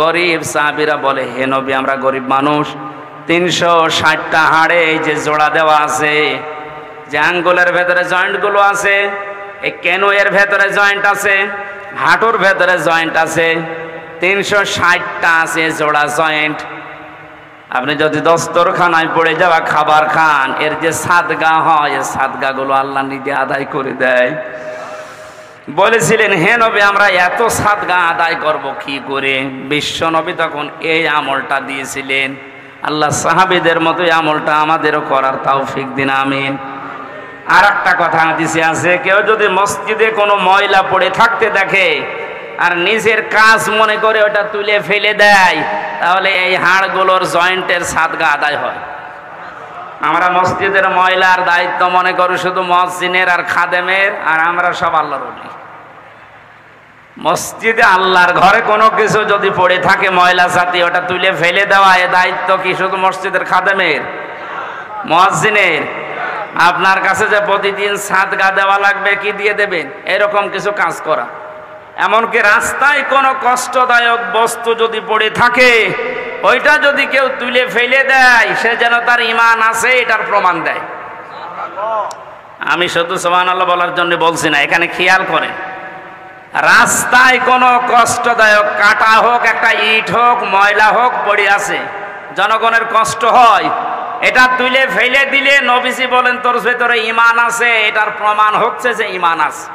গরিব সাহাবীরা বলে, হে নবী আমরা গরিব মানুষ, 360টা হাড়ে এই যে জোড়া দেওয়া আছে, যে আঙ্গুলের ভেতরে জয়েন্টগুলো আছে, এই কেনুয়ের ভেতরে জয়েন্ট আছে, হাঁটুর ভেতরে জয়েন্ট আছে, 360টা আছে জোড়া জয়েন্ট। আপনি যদি দস্তরখানায় পড়ে যাওয়া খাবার খান, এর যে সাদগা হয়, এই সাদগাগুলো আল্লাহ নিজে আদায় করে দেয়। বলেছিলেন, হে নবী আমরা এত সাদগা আদায় করব কি করে? বিশ্ব নবী তখন এই আমলটা দিয়েছিলেন। আল্লাহ সাহাবীদের মতো এই আমলটা আমাদেরও করার তৌফিক দিন, আমিন। আর একটা কথা হাদিসে আছে, কেউ যদি মসজিদে কোনো ময়লা পড়ে থাকতে দেখে আর নিজের কাজ মনে করে ওটা তুলে ফেলে দেয়, তাহলে এই হাড়গুলোর জয়েন্টের সাদগা আদায় হয়। আমরা মসজিদের ময়লার দায়িত্ব মনে করি শুধু মুয়াজ্জিনের আর খাদেমের, আর আমরা সব আল্লাহর ওলি। মসজিদে আল্লাহর ঘরে কোনো কিছু যদি পড়ে থাকে ময়লা জাতীয়, ওটা তুলে ফেলে দেওয়া, এ দায়িত্ব কি শুধু মসজিদের খাদেমের, মুয়াজ্জিনের? আপনার কাছে যে প্রতিদিন সাদগা দেওয়া লাগবে, কি দিয়ে দেবেন? এরকম কিছু কাজ করা। এমনকি রাস্তায় কোনো কষ্টদায়ক বস্তু যদি পড়ে থাকে, ওইটা যদি কেউ তুলে ফেলে দেয়, সে যেন তার ঈমান আছে এটার প্রমাণ দেয়। আমি শুধু সুবহানাল্লাহ বলার জন্য বলছি না, এখানে খেয়াল করেন, রাস্তায় কোনো কষ্টদায়ক কাটা হোক, একটা ইট হোক, ময়লা হোক পড়ে আছে, জনগণের কষ্ট হয়, এটা তুলে ফেলে দিলে নবীজি বলেন তোর ভেতরে ঈমান আছে, এটার প্রমাণ হচ্ছে যে ঈমান আছে।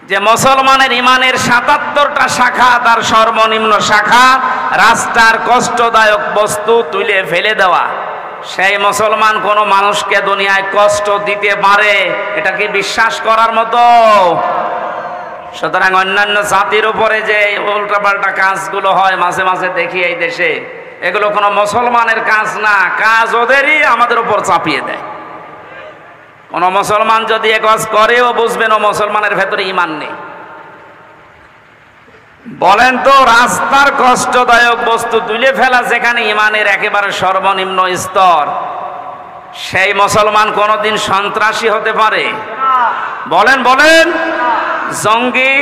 যে মুসলমানের ঈমানের 77টা শাখা, তার সর্বনিম্ন শাখা রাস্তার কষ্টদায়ক বস্তু তুলে ফেলে দেওয়া। সেই মুসলমান কোনো মানুষকে দুনিয়ায় কষ্ট দিতে পারে, এটা কি বিশ্বাস করার মতো? সুতরাং অন্যান্য জাতির উপরে যে উল্টাপাল্টা কাজগুলো হয় মাঝে মাঝে দেখি এই দেশে, এগুলো কোনো মুসলমানের কাজ না, কাজ ওদেরই আমাদের উপর চাপিয়ে দেয়। কোন মুসলমান যদি এ কাজ করেও বুঝবেন ও মুসলমানের ভেতরে ঈমান নেই। বলেন তো, রাস্তার কষ্টদায়ক বস্তু তুলে ফেলা যেখানে ইমানের একেবারে সর্বনিম্ন স্তর, সেই মুসলমান কোনোদিন সন্ত্রাসী হতে পারে? বলেন বলেন, জঙ্গি?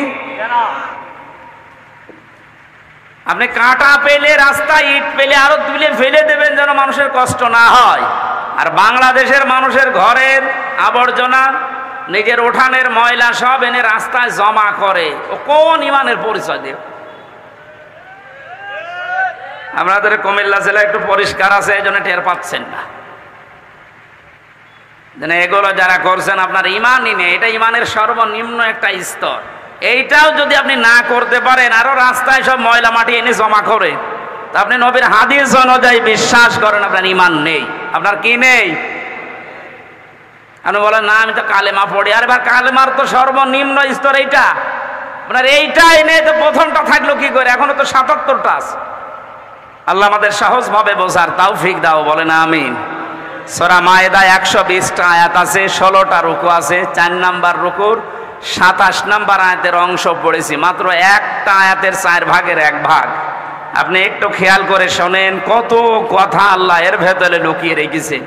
আপনি কাঁটা পেলে, রাস্তায় ইট পেলে আরো তুলে ফেলে দেবেন যেন মানুষের কষ্ট না হয়। আর বাংলাদেশের মানুষের ঘরের আবর্জনা, নিজের উঠানের ময়লা সব এনে রাস্তায় জমা করে, ও কোন ইমানের পরিচয় দেব? আমাদের কুমিল্লা জেলা একটু পরিষ্কার আছে, এই জন্য টের পাচ্ছেন না। এগুলো যারা করছেন আপনার ইমানই নেই, এটা ইমানের সর্বনিম্ন একটা স্তর। এইটাও যদি আপনি না করতে পারেন, আরো রাস্তায় সব ময়লা মাটি এনে জমা করে, তা আপনি নবীর হাদিস অনুযায়ী বিশ্বাস করেন আপনার ইমান নেই। আপনার কি নেই? আপনি বলেন না আমি তো কালেমা পড়ি। আর এবার কালেমার তো সর্বনিম্ন স্তর এইটা, আপনার এইটাই নেই, তো প্রথমটা থাকলো কি করে? এখনো তো ৭৭টা আছে। আল্লাহ আমাদের সহজভাবে বোঝার তৌফিক দাও, বলেন আমিন। সূরা মায়েদা ১২০টা আয়াত আছে, ১৬টা রুকু আছে। ৪ নাম্বার রুকুর ২৭ নাম্বার আয়াতের অংশ পড়েছি, মাত্র একটা আয়াতের ৪ ভাগের ১ ভাগ। আপনি একটু খেয়াল করে শোনেন, কত কথা আল্লাহ এর ভেতরে লুকিয়ে রেখেছে।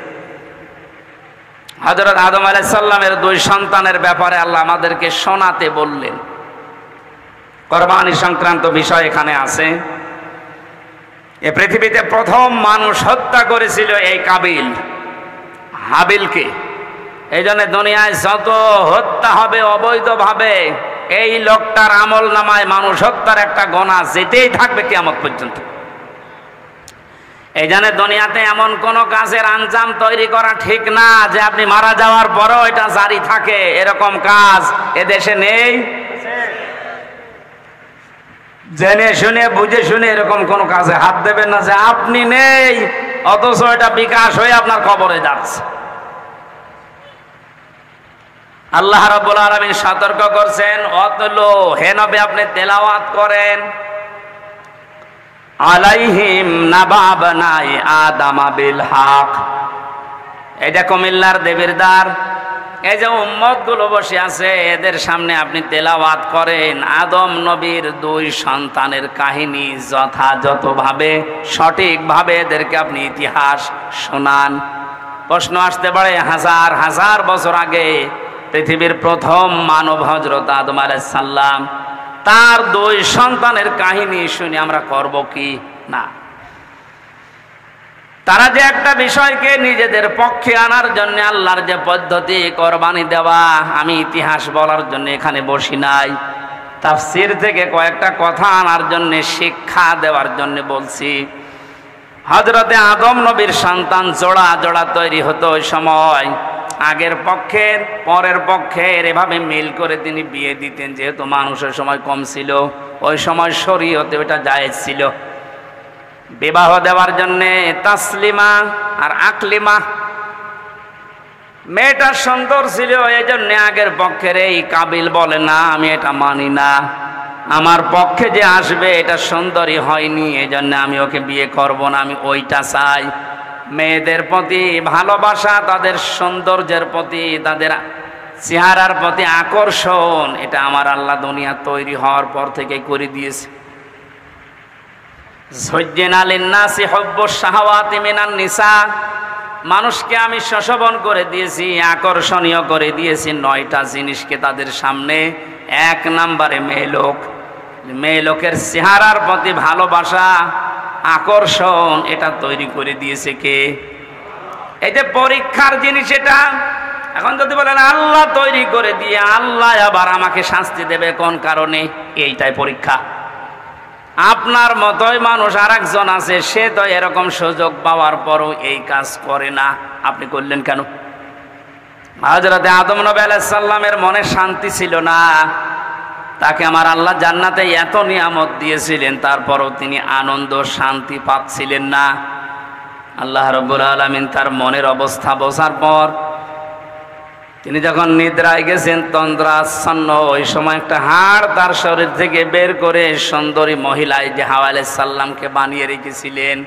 হযরত আদম আলাইহিস সালামের ২ সন্তানের ব্যাপারে আল্লাহ আমাদেরকে শোনাতে বললেন। কুরবানি সংক্রান্ত বিষয় এখানে আছে। এই পৃথিবীতে প্রথম মানুষ হত্যা করেছিল এই কাবিল হাবিলকে। এই জন্য দুনিয়ায় যত হত্যা হবে অবৈধভাবে, এই লোকটার আমল নামায় মানুষ হত্যার একটা গোনা যেতেই থাকবে কিয়ামত পর্যন্ত। এই জন্য দুনিয়াতে এমন কোন কাজের আঞ্জাম তৈরি করা ঠিক না যে আপনি মারা যাওয়ার পরও এটা জারি থাকে, এরকম কাজ এদেশে নেই। জেনে শুনে বুঝে শুনে এরকম কোন কাজে হাত দেবেন না যে আপনি নেই, অথচ এটা বিকাশ হয়ে আপনার কবরে যাচ্ছে। আল্লাহ রাব্বুল আলামিন সতর্ক করছেন, অতলো হে নবী আপনি তেলাওয়াত করেন, আলাইহিম নাবাবনাই আদামা বিল হক। এটা কুমিল্লার দেবীর দ্বার, এই যে উম্মত গুলো বসে আছে এদের সামনে আপনি তেলাওয়াত করেন আদম নবীর ২ সন্তানের কাহিনী, যথাযথভাবে সঠিকভাবে এদেরকে আপনি ইতিহাস শোনান। প্রশ্ন আসতে পারে, হাজার হাজার বছর আগে পৃথিবীর প্রথম মানব হযরত আদম আলাইহিস সালাম, তার ২ সন্তানের কাহিনী শুনে আমরা করব কি না? তারা যে একটা বিষয়কে নিজেদের পক্ষে আনার জন্য আল্লাহর যে পদ্ধতি কোরবানি দেওয়া, আমি ইতিহাস বলার জন্য এখানে বসি নাই, তাফসীর থেকে কয়েকটা কথা আনার জন্য, শিক্ষা দেওয়ার জন্য বলছি। হযরতে আদম নবীর সন্তান জোড়া জোড়া তৈরি হতো ওই সময়। আগের পক্ষের পরের পক্ষের এভাবে মিল করে তিনি বিয়ে দিতেন, যেহেতু মানুষের সময় কম ছিল, ওই সময় শরীয়তে ওটা জায়েজ ছিল। বিবাহ দেওয়ার জন্যে তাসলিমা আর আকলিমা, মেয়েটা সুন্দর ছিল, এই জন্য আগের পক্ষের এই কাবিল বলে না আমি এটা মানি না, আমার পক্ষে যে আসবে এটা সুন্দরী হয়নি, এই জন্য আমি ওকে বিয়ে করব না, আমি ওইটা চাই। মেয়েদের প্রতি ভালোবাসা, তাদের সৌন্দর্যের প্রতি, তাদের চেহারার প্রতি আকর্ষণ, এটা আমার আল্লাহ দুনিয়া তৈরি হওয়ার পর থেকে করে দিয়েছে। যুজ্জিনা লিন্নাসি হুব্বুশ শাহাওয়াতি মিনান নিসা, মানুষকে আমি শোষণ করে দিয়েছি, আকর্ষণীয় করে দিয়েছি ৯টা জিনিসকে তাদের সামনে। ১ নম্বরে মেয়ে লোকের চেহারার প্রতি ভালোবাসা, আকর্ষণ, এটা তৈরি করে দিয়েছে কে? এই যে পরীক্ষার জিনিস এটা। এখন যদি বলেন আল্লাহ তৈরি করে দিয়ে আল্লাহ আবার আমাকে শাস্তি দেবে কোন কারণে, এইটাই পরীক্ষা। আপনার মতোই মানুষ আরেকজন আছে, সে তো এরকম সুযোগ পাওয়ার পরও এই কাজ করে না, আপনি করলেন কেন? হযরতে আদম নবী আলাইহিস সালামের মনে শান্তি ছিল না, তাকে আমার আল্লাহ জান্নাতে এত নিয়ামত দিয়েছিলেন, তারপরও তিনি আনন্দ শান্তি পাচ্ছিলেন না। আল্লাহ রাব্বুল আলামিন তার মনের অবস্থা বোঝার পর তিনি যখন নিদ্রায় গেছেন তন্দ্রাচ্ছন্ন, ওই সময় একটা হাড় তার শরীর থেকে বের করে সুন্দরী মহিলায় যে হাওয়া আলাইহিস সালামকে বানিয়ে রেখেছিলেন।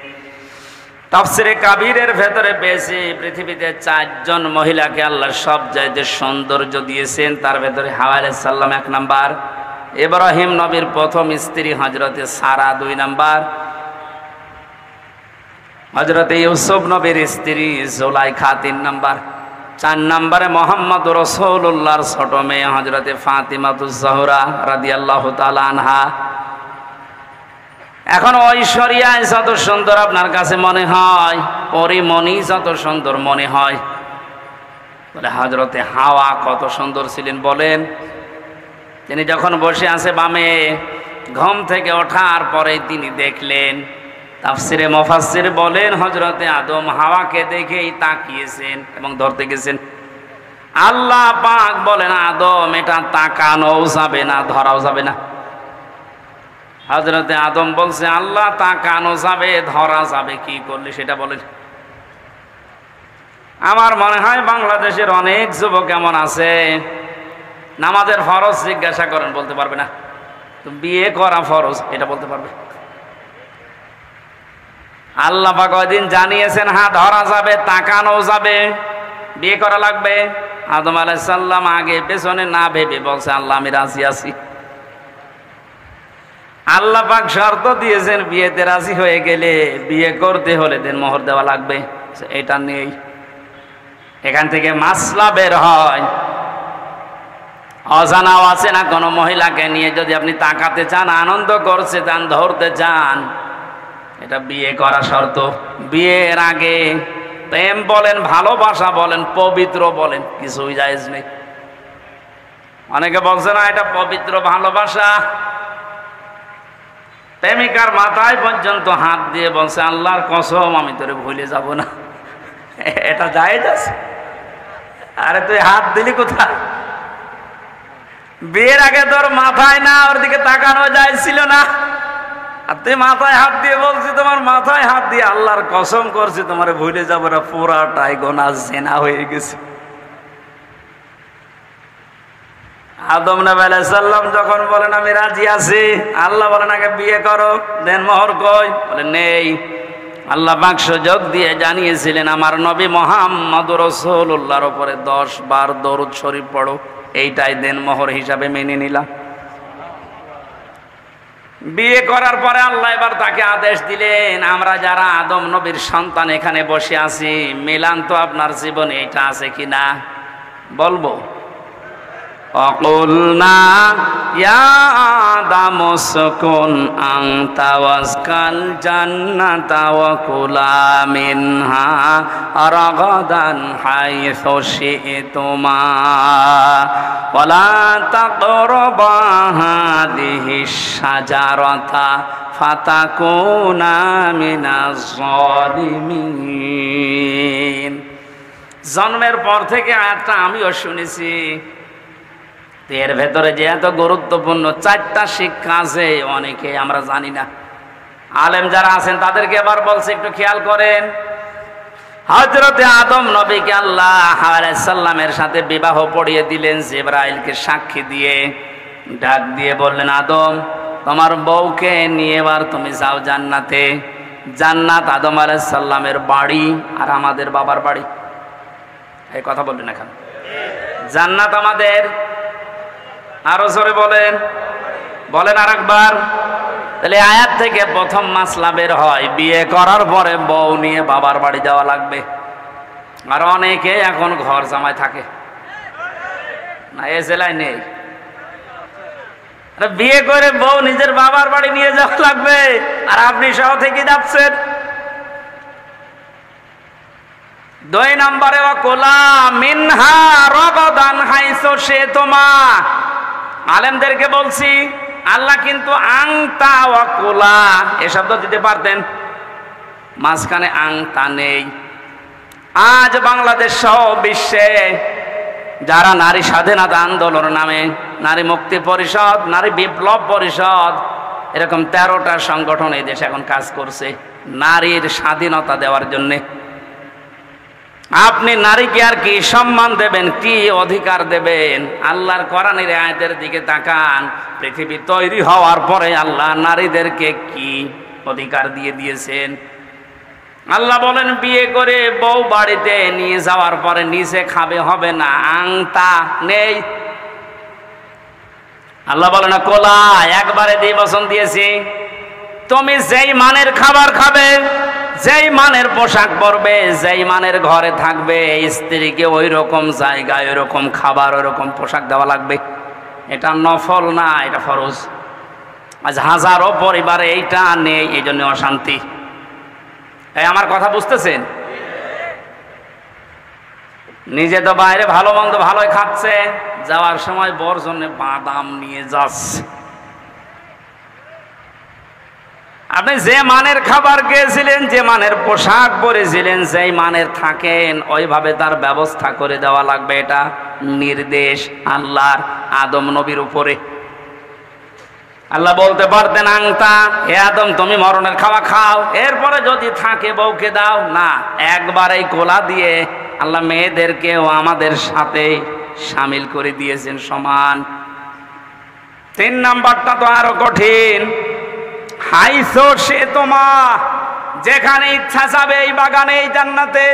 তাফসীরে কাবীরের ভেতরে পেয়েছি পৃথিবীতে ৪ জন মহিলাকে আল্লাহ সব চাইতে সৌন্দর্য দিয়েছেন, তার ভেতরে হাওয়া আলাইহিস সালাম ১ নাম্বার। ইব্রাহিম নবীর প্রথম স্ত্রী হযরতে সারা 2 নাম্বার, হযরতে ইউসুফ নবীর স্ত্রী জুলাইখা 3 নাম্বার, 4 নম্বরে মোহাম্মদ রাসূলুল্লাহর ছোট মেয়ে হযরতে ফাতিমাতুজ জোহরা রাদিয়াল্লাহু তাআলা আনহা। এখন ঐশ্বরিয়ায় যত সুন্দর আপনার কাছে মনে হয়, পরিমণি যত সুন্দর মনে হয়, বলে হযরতে হাওয়া কত সুন্দর ছিলেন বলেন। তিনি যখন বসে আছে বামে, ঘুম থেকে ওঠার পরে তিনি দেখলেন, তাফসিরে মুফাসসির বলেন হযরতে আদম হাওয়াকে দেখেই তাকিয়েছেন এবং ধরতে গেছেন। আল্লাহ পাক বলেন, আদম এটা তাকানোও যাবে না, ধরাও যাবে না। হযরতে আদম বলছে, আল্লাহ তাকানো যাবে, ধরা যাবে কি করলে সেটা বলেন। আমার মনে হয় বাংলাদেশের অনেক যুবক এমন আছে, নামাজের ফরজ জিজ্ঞাসা করেন বলতে পারবে না, তো বিয়ে করা ফরজ এটা বলতে পারবে। আল্লাহ পাক ওইদিন জানিয়েছেন, হ্যাঁ ধরা যাবে, তাকানো যাবে, বিয়ে করা লাগবে। আদম আলাইহিস সালাম আগে পেছনে না ভেবে বলছে, আল্লাহ আমি রাজি আছি। আল্লাহ পাক শর্ত দিয়েছেন, বিয়েতে রাজি হয়ে গেলে বিয়ে করতে হলে দেনমোহর দেওয়া লাগবে। এটা নেই। এখান থেকে মাসলা বের হয়, অজানাও আছে না কোনো মহিলাকে নিয়ে যদি আপনি তাকাতে চান, আনন্দ করতে চান, ধরতে চান, এটা বিয়ে করা শর্ত। বিয়ের আগে প্রেম বলেন, ভালোবাসা বলেন, পবিত্র বলেন, কিছুই জায়েজ নেই। অনেকে বলছে না এটা পবিত্র ভালোবাসা, প্রেমিকার মাথায় পর্যন্ত হাত দিয়ে বলছে, আল্লাহর কসম আমি তোরে ভুলে যাব না, এটা জায়েজ আছে? আরে তুই হাত দিলি কোথায়? বিয়ের আগে তোর মাথায় না ওর দিকে তাকানো যায় ছিল না, আর তুই মাথায় হাত দিয়ে বলছি, তোমার মাথায় হাত দিয়ে আল্লাহর কসম করছি তোমারে ভুলে যাবো না, পুরাটাই গোনাহ জিনা হয়ে গেছে। আদম নবী আলাইহিস সালাম যখন বলেন আমি রাজি আছি, আল্লাহ বলেন আগে বিয়ে করো, দেন মোহর কই? বলে নেই। আল্লাহ পাক সুযোগ দিয়ে জানিয়েছিলেন, আমার নবী মুহাম্মদুর রাসূলুল্লাহর উপরে 10 বার দরুদ শরীফ পড়ো, এইটাই দেন মোহর হিসাবে মেনে নিলাম। বিয়ে করার পরে আল্লাহ এবার তাকে আদেশ দিলেন, আমরা যারা আদম নবীর সন্তান এখানে বসে আছি, মিলান তো আপনার জীবনে এটা আছে কিনা বলবো। অকুলনা ইয়া আদম উসকুন আনতা ওয়াসকাল জান্নাতা ওয়া কুলা মিনহা রাগাদান হাইসু শি'তুমা ওয়ালা তাকরাবা হাদিহিশ শাজারাতা ফাতাকুনা মিনাজ জালিমিন। জন্মের পর থেকে আয়াতটা আমিও শুনেছি, এর ভেতরে যে এত গুরুত্বপূর্ণ 4টা শিক্ষা আছে, অনেকে আমরা জানি না। আলেম যারা আছেন তাদেরকে এবার বলছে, একটু খেয়াল করেন। হযরতে আদম নবীকে আল্লাহ আলাইহিস সালামের সাথে বিবাহ পড়িয়ে দিলেন, জিবরাইলকে সাক্ষী দিয়ে, ডাক দিয়ে বললেন, আদম তোমার বউকে নিয়ে এবার তুমি যাও জান্নাতে। জান্নাত আদম আলাইহিস সালামের বাড়ি আর আমাদের বাবার বাড়ি। এই কথা বললেন এখন, জান্নাত আমাদের, আরো জোরে বলেন, বলেন আরেকবার। তাহলে আয়াত থেকে প্রথম মাসলা বের হয়, বিয়ে করার পরে বউ নিয়ে বাবার বাড়ি যাওয়া লাগবে। আর অনেকে এখন ঘর জামাই থাকে না, এ জেলায় নেই। বিয়ে করে বউ নিজের বাবার বাড়ি নিয়ে যাওয়া লাগবে, আর আপনি সহ থেকে যাচ্ছেন। 2 নম্বরে ওয়াকুলা মিনহা রাগাদান হাইসু শি'তুমা। আলেমদেরকে বলছি, আল্লাহ কিন্তু আংতা ওয়াকুলা এ শব্দ দিতে পারতেন, মাঝখানে আংতা নেই। আজ বাংলাদেশ সহ বিশ্বে যারা নারী স্বাধীনতা আন্দোলন নামে, নারী মুক্তি পরিষদ, নারী বিপ্লব পরিষদ, এরকম 13টা সংগঠন এই দেশে এখন কাজ করছে নারীর স্বাধীনতা দেওয়ার জন্যে। আপনি নারীকে আর কি সম্মান দেবেন, কি অধিকার দেবেন? আল্লাহর কোরআনের আয়াতের দিকে তাকান। পৃথিবী তৈরি হওয়ার পরে আল্লাহ নারীদেরকে কি অধিকার দিয়ে দিয়েছেন? আল্লাহ বলেন, বিয়ে করে বউ বাড়িতে নিয়ে যাওয়ার পরে নিচে খাবে হবে না, আংতা নেই। আল্লাহ বলে না কোলা একবারে দ্বিবচন দিয়েছি। তুমি যেই মানের খাবার খাবে, যেই মানের পোশাক পরবে, যেই মানের ঘরে থাকবে, স্ত্রীকে ওই রকম জায়গায় ওই রকম খাবার ওই রকম পোশাক দেওয়া লাগবে। এটা নফল না, এটা ফরজ। আজ হাজারো পরিবারে এইটা নেই, এই জন্য অশান্তি। এই আমার কথা বুঝতেছেন? নিজে তো বাইরে ভালো মন্দ ভালোই খাচ্ছে, যাওয়ার সময় বর জন্য বাদাম নিয়ে যাচ্ছে। আপনি যে মানের খাবার খেয়েছিলেন, যে মানের পোশাক পরেছিলেন, যেই মানের থাকেন ওইভাবে তার ব্যবস্থা করে দেওয়া লাগবে। এটা নির্দেশ আল্লাহর আদম নবীর উপরে। আল্লাহ বলতে পারতেন আংতা, হে আদম তুমি মরণের খাওয়া খাও, এরপরে যদি থাকে বউকে দাও না। একবারেই কোলা দিয়ে আল্লাহ মেয়েদেরকেও আমাদের সাথে শামিল করে দিয়েছেন সমান। 3 নাম্বারটা তো আরো কঠিন। হাইসো সে তোমা, যেখানে ইচ্ছা যাবে এই বাগানে এই জান্নাতে,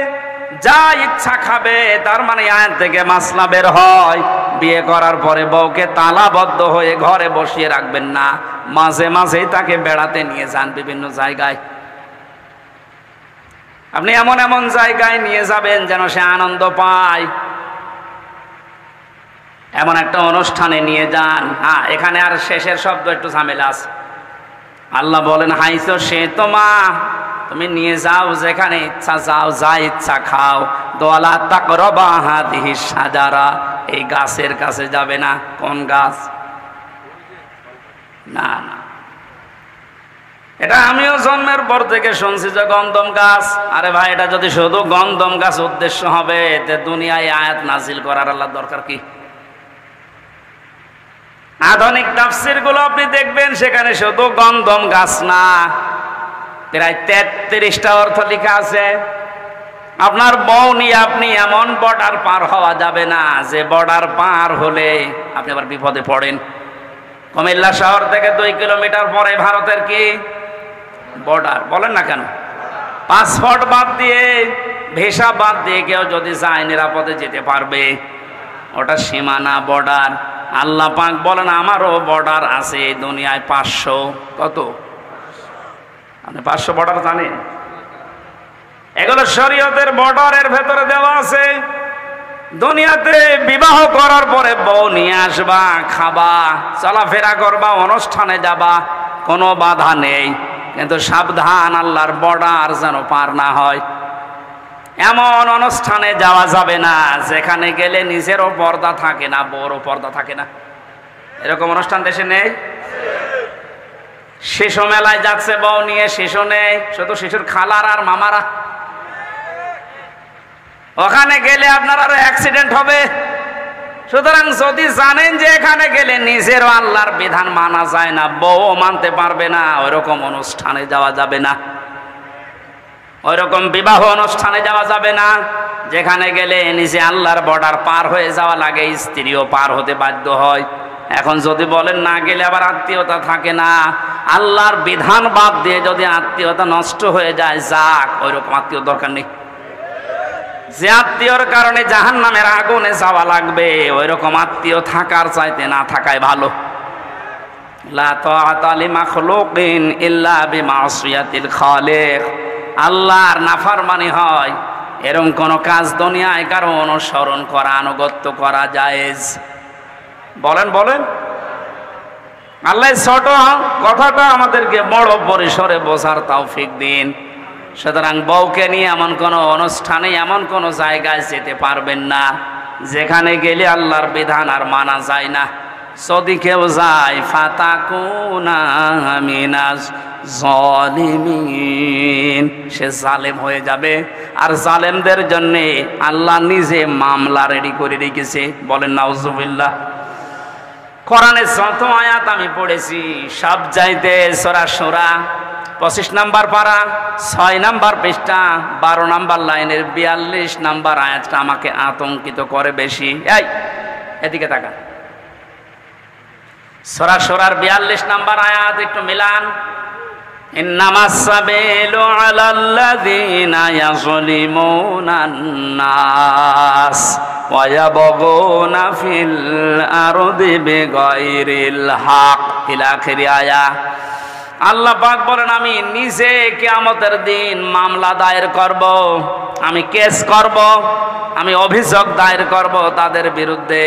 যা ইচ্ছা খাবে। তার মানে আয়াত থেকে মাসলা বের হয়, বিয়ে করার পরে বউকে তালাবদ্ধ হয়ে ঘরে বসিয়ে রাখবেন না, মাঝে মাঝেই তাকে বেড়াতে নিয়ে যান বিভিন্ন জায়গায়। আপনি এমন এমন জায়গায় নিয়ে যাবেন যেন সে আনন্দ পায়। এমন একটা অনুষ্ঠানে নিয়ে যান। হ্যাঁ, এখানে আর শেষের শব্দ একটু ঝামেলা আছে। আল্লাহ বলেন হাইসো সে তোমা, তুমি নিয়ে যাও যেখানে ইচ্ছা, যাও যা ইচ্ছা খাও। দোয়ালা তাকরাবা হাদিহি সাজারা, এই গাছের কাছে যাবে না। কোন গাছ? না না, এটা আমিও জন্মের পর থেকে শুনছি যে গন্ধম গাছ। আরে ভাই, এটা যদি শুধু গন্ধম গাছ উদ্দেশ্য হবে, তে দুনিয়ায় আয়াত নাজিল করার আল্লাহ দরকার কি? আধুনিক তাফসীর গুলো আপনি দেখবেন, সেখানে শুধু গন্ধম গাছ না, প্রায় 33টা অর্থ লেখা আছে। আপনার বউ নিয়ে আপনি এমন বর্ডার পার হওয়া যাবে না যে বর্ডার পার হলে আপনি আবার বিপদে পড়েন। কুমিল্লা শহর থেকে 2 কিলোমিটার পরে ভারতের কি বর্ডার, বলেন না কেন? পাসপোর্ট বাদ দিয়ে, ভিসা বাদ দিয়ে কেউ যদি যায় নিরাপদে যেতে পারবে। ওটা সীমানা, বর্ডার। আল্লাহ পাক বলেন আমারও বর্ডার আছে এই দুনিয়ায় 500। কত? আপনি 500 বর্ডার জানেন? এগুলো শরীয়তের বর্ডারের ভেতরে দেওয়া আছে। দুনিয়াতে বিবাহ করার পরে বউ নিয়ে আসবা, খাবা, চলাফেরা করবা, অনুষ্ঠানে যাবা, কোনো বাধা নেই। কিন্তু সাবধান, আল্লাহর বর্ডার যেন পার না হয়। এমন অনুষ্ঠানে যাওয়া যাবে না যেখানে গেলে নিজেরও পর্দা থাকে না, বউরও পর্দা থাকে না। এরকম অনুষ্ঠান দেশে নেই? শিশু মেলায় যাচ্ছে বউ নিয়ে, শিশু নেই, শুধু শিশুর খালার আর মামারা। ওখানে গেলে আপনার আরো অ্যাক্সিডেন্ট হবে। সুতরাং যদি জানেন যে এখানে গেলে নিজেরও আল্লাহর বিধান মানা যায় না, বউ মানতে পারবে না, ওইরকম অনুষ্ঠানে যাওয়া যাবে না। ওইরকম বিবাহ অনুষ্ঠানে যাওয়া যাবে না যেখানে গেলে নিজে আল্লাহর বর্ডার পার হয়ে যাওয়া লাগে, স্ত্রীও পার হতে বাধ্য হয়। এখন যদি বলেন না গেলে আবার আত্মীয়তা থাকে না, আল্লাহর বিধান বাদ দিয়ে যদি আত্মীয়তা নষ্ট হয়ে যায়, যাক, ওইরকম আত্মীয় দরকার নেই। যে আত্মীয়র কারণে জাহান্নামের আগুনে যাওয়া লাগবে, ওইরকম আত্মীয় থাকার চাইতে না থাকাই ভালো। লা তাআতা লিমাখলুকিন ইল্লা বিমাসিয়াতিল খালিক। আল্লাহর নাফরমানি হয় এরকম কোন কাজ দুনিয়ায় কারো অনুসরণ করা, আনুগত্য করা জায়েজ? বলেন বলেন। আল্লাহ ছোট কথাটা আমাদেরকে বড় পরিসরে বোঝার তৌফিক দিন। সুতরাং বউকে নিয়ে এমন কোনো অনুষ্ঠানে, এমন কোনো জায়গায় যেতে পারবেন না যেখানে গেলে আল্লাহর বিধান আর মানা যায় না। যদি কেউ যায়, ফাতাকুনা মিনাজ জালিমিন, সে জালেম হয়ে যাবে। আর জালেমদের জন্য আল্লাহ নিজে মামলা রেডি করে রেখেছে। বলেন নাউজুবিল্লাহ। কোরআনে যত আয়াত আমি পড়েছি সব চাইতে সূরা শূরা 25 নাম্বার পারা, 6 নাম্বার পৃষ্ঠা, 12 নাম্বার লাইনের 42 নাম্বার আয়াতটা আমাকে আতঙ্কিত করে বেশি। এই এদিকে তাকা। সূরা শূরার 42 নাম্বার আয়াত একটু মিলান। ইন্নামাস সাবিলু আলাল্লাযীনা ইয়াযলিমুনান নাস ওয়ায়াবগুনা ফিল আরদি বিগাইরিল হক ইলা আখিরি আয়া। আল্লাহ পাক বলেন আমি নিজে কিয়ামতের দিন মামলা দায়ের করব, আমি কেস করব, আমি অভিযোগ দায়ের করব তাদের বিরুদ্ধে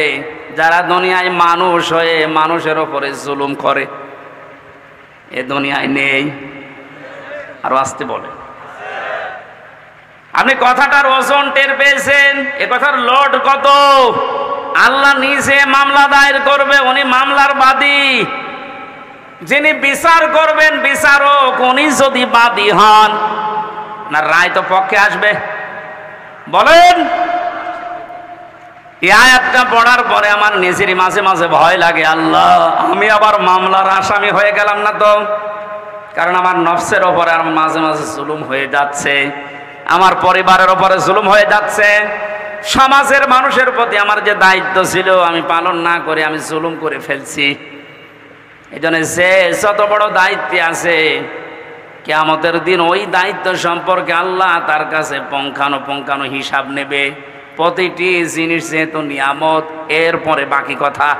যারা দুনিয়ায় মানুষ হয়ে মানুষের উপরে জুলুম করে। এ দুনিয়ায় নেই। আর আসতে বলে আপনি কথাটার ওজন টের পেয়েছেন? এ কথার লোড কত? আল্লাহ নিজে মামলা দায়ের করবে, উনি মামলার বাদী। যিনি বিচার করবেন বিচারক, উনি যদি বাদী হন না রায় তো পক্ষে আসবে। বলেন এই আয়াতটা পড়ার পরে আমার নিজেরই মাঝে মাঝে ভয় লাগে, আল্লাহ আমি আবার মামলার আসামি হয়ে গেলাম না তো? কারণ আমার নফসের ওপরে আর মাঝে মাঝে জুলুম হয়ে যাচ্ছে, আমার পরিবারের ওপরে জুলুম হয়ে যাচ্ছে, সমাজের মানুষের প্রতি আমার যে দায়িত্ব ছিল আমি পালন না করে আমি জুলুম করে ফেলছি। এই জন্য যে যত বড় দায়িত্বে আছে কিয়ামতের দিন ওই দায়িত্ব সম্পর্কে আল্লাহ তার কাছে পুঙ্খানুপুঙ্খানু হিসাব নেবে। প্রতিটি জিনিস যেহেতু নিয়ামত, এরপরে বাকি কথা।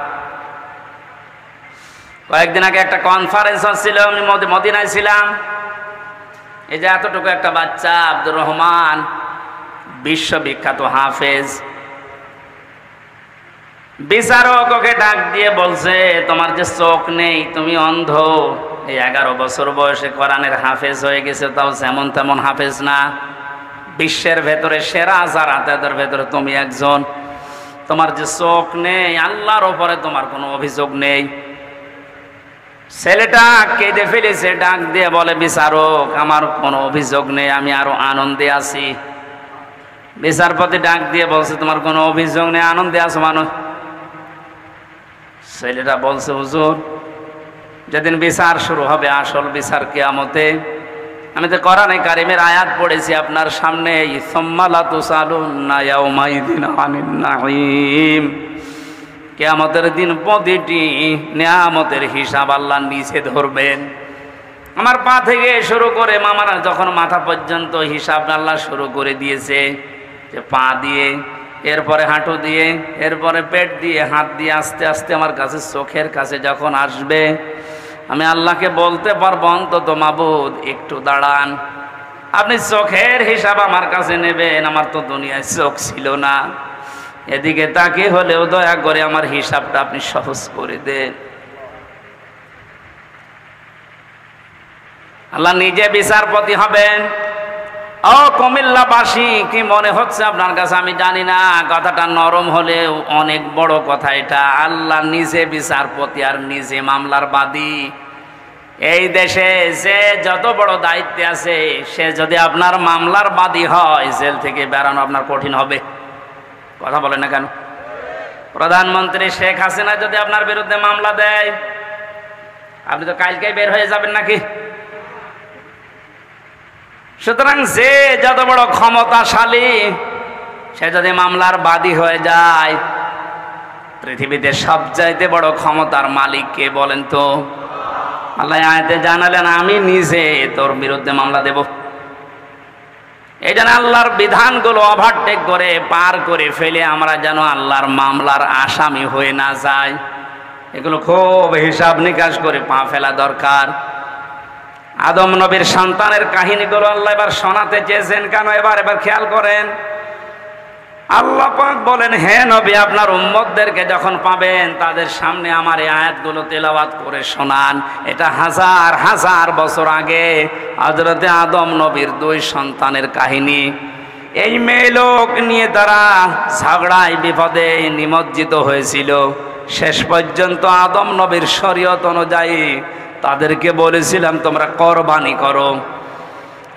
কয়েকদিন আগে একটা কনফারেন্স হচ্ছিল, আমি মদিনায় ছিলাম। এই যে এতটুকু একটা বাচ্চা আব্দুর রহমান, বিশ্ববিখ্যাত হাফেজ, বিচারক ওকে ডাক দিয়ে বলছে তোমার যে চোখ নেই, তুমি অন্ধ, এই 11 বছর বয়সে কোরআনের হাফেজ হয়ে গেছে, তাও যেমন তেমন হাফেজ না, বিশ্বের ভেতরে সেরা যারা তাদের ভেতরে তুমি একজন। তোমার যে চোখ নেই, আল্লাহর ওপরে তোমার কোনো অভিযোগ নেই। ছেলেটা কেঁদে ফেলেছে, ডাক দিয়ে বলে বিচারক আমার কোনো অভিযোগ নেই, আমি আরো আনন্দে আছি। বিচারপতি ডাক দিয়ে বলছে তোমার কোনো অভিযোগ নেই, আনন্দে আছো মানুষ? ছেলেটা বলছে হুজুর যেদিন বিচার শুরু হবে, আসল বিচার কিয়ামতে, আমি তো কোরআনে কারিমের আয়াত পড়েছি আপনার সামনে, সুম্মা লা তুসালুন্না ইয়াউমাইযিন আনিন নাঈম। কিয়ামতের দিন প্রতিটি নিয়ামতের হিসাব আল্লাহ নিচে ধরবেন। আমার পা থেকে শুরু করে মামারা যখন মাথা পর্যন্ত হিসাব আল্লাহ শুরু করে দিয়েছে, যে পা দিয়ে, এরপরে হাঁটু দিয়ে, এরপরে পেট দিয়ে, হাত দিয়ে, আস্তে আস্তে আমার কাছে চোখের কাছে যখন আসবে, আমি আল্লাহকে বলতে পারবো অন্তত মাবুদ একটু দাঁড়ান, আপনি চোখের হিসাব আমার কাছে নেবেন, আমার তো দুনিয়ায় চোখ ছিল না, এদিকে তাকে হলেও দয়া করে আমার হিসাবটা আপনি সহজ করে দেন। আল্লাহ নিজে বিচারপতি হবেন। ও কুমিল্লাবাসী, কি মনে হচ্ছে আপনার কাছে আমি জানি না, কথাটা নরম হলেও অনেক বড় কথা এটা। আল্লাহ নিজে বিচারপতি আর নিজে মামলার বাদী। এই দেশে যে যত বড় দায়িত্বে আছে, সে যদি আপনার মামলার বাদী হয়, জেল থেকে বেরানো আপনার কঠিন হবে। কথা বলে না কেন? প্রধানমন্ত্রী শেখ হাসিনা যদি আপনার বিরুদ্ধে মামলা দেয়, আপনি তো কালকেই বের হয়ে যাবেন নাকি? সুতরাং যে যত বড় ক্ষমতাশালী, সে যদি মামলার বাদী হয়ে যায়, পৃথিবীতে সবচাইতে বড় ক্ষমতার মালিক কে বলেন তো? আল্লাহ আয়াতে জানালেন আমি নিজে তোর বিরুদ্ধে মামলা দেব। এই জন্য আল্লাহর বিধানগুলো ওভারটেক করে পার করে ফেলে আমরা যেন আল্লাহর মামলার আসামি হয়ে না যাই, এগুলো খুব হিসাব নিকাশ করে পা ফেলা দরকার। আদম নবীর সন্তানের কাহিনীগুলো আল্লাহ এবার শোনাতে চেয়েছেন কেন? এবার খেয়াল করেন। আল্লাহ পাক বলেন, হে নবী আপনার উম্মতদেরকে যখন পাবেন তাদের সামনে আমার এই আয়াতগুলো তেলাওয়াত করে শোনান। এটা হাজার হাজার বছর আগে হযরতে আদম নবীর 2 সন্তানের কাহিনী। এই মেয়ে লোক নিয়ে তারা ঝগড়ায় বিপদে নিমজ্জিত হয়েছিল। শেষ পর্যন্ত আদম নবীর শরীয়ত অনুযায়ী তাদেরকে বলেছিলাম তোমরা কোরবানি করো।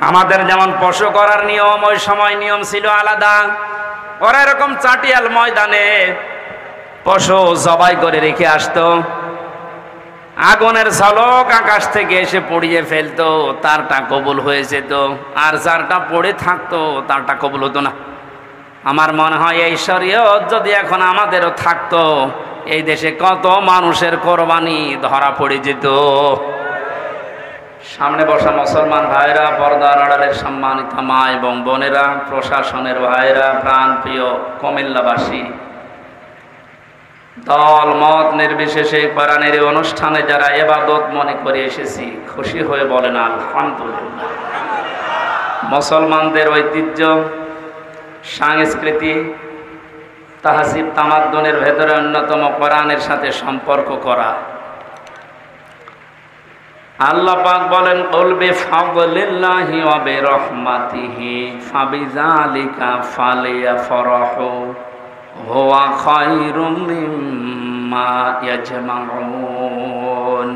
আমাদের যেমন পশু করার নিয়ম, ওই সময় নিয়ম ছিল আলাদা। ওরা এরকম চাটিয়াল ময়দানে পশু জবাই করে রেখে আসতো, আগুনের ঝলক আকাশ থেকে এসে পড়িয়ে ফেলতো, তারটা কবুল হয়ে যেত, আর যারটা পড়ে থাকতো তারটা কবুল হতো না। আমার মনে হয় এই শরীয়ত যদি এখন আমাদেরও থাকতো, এই দেশে কত মানুষের কোরবানি ধরা পড়ে যেত। সামনে বসা মুসলমান ভাইরা, পর্দার আড়ালের সম্মানিত মা এবং বোনেরা, প্রশাসনের ভাইরা, প্রাণপ্রিয় কুমিল্লাবাসী, দল মত নির্বিশেষে কোরআনের অনুষ্ঠানে যারা ইবাদত মনে করে এসেছি, খুশি হয়ে বলেন আলহামদুলিল্লাহ। মুসলমানদের ঐতিহ্য, সংস্কৃতি, তাহসিব তামাদ্দুনের ভেতরে অন্যতম কোরআনের সাথে সম্পর্ক করা। আল্লাহ পাক বলেন, কুল বিফাদলিল্লাহি ওয়া বিরহমাতিহি ফাবিযালিকা ফালিয়াফরাহু হুয়া খায়রুম মিম্মা ইয়াজমাউন।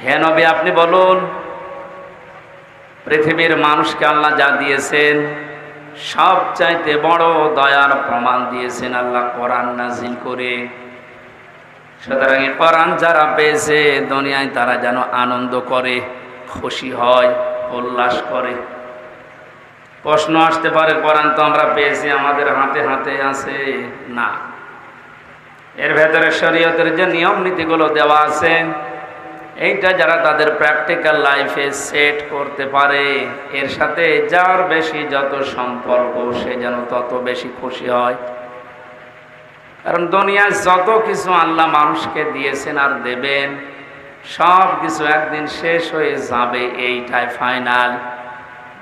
হে নবী, আপনি বলুন, পৃথিবীর মানুষকে আল্লাহ যা দিয়েছেন সবচাইতে বড় দয়ার প্রমাণ দিয়েছেন আল্লাহ কোরআন নাজিল করে। সুতরাং এই কোরআন যারা পেয়েছে দুনিয়ায় তারা যেন আনন্দ করে, খুশি হয়, উল্লাস করে। প্রশ্ন আসতে পারে, কোরআন তো আমরা পেয়েছি, আমাদের হাতে হাতে আছে। না, এর ভেতরে শরীয়তের যে নিয়ম নীতিগুলো দেওয়া আছে, এইটা যারা তাদের প্র্যাকটিক্যাল লাইফে সেট করতে পারে, এর সাথে যার বেশি যত সম্পর্ক, সে যেন তত বেশি খুশি হয়। কারণ দুনিয়ায় যত কিছু আল্লাহ মানুষকে দিয়েছেন আর দেবেন, সব কিছু একদিন শেষ হয়ে যাবে, এইটাই ফাইনাল।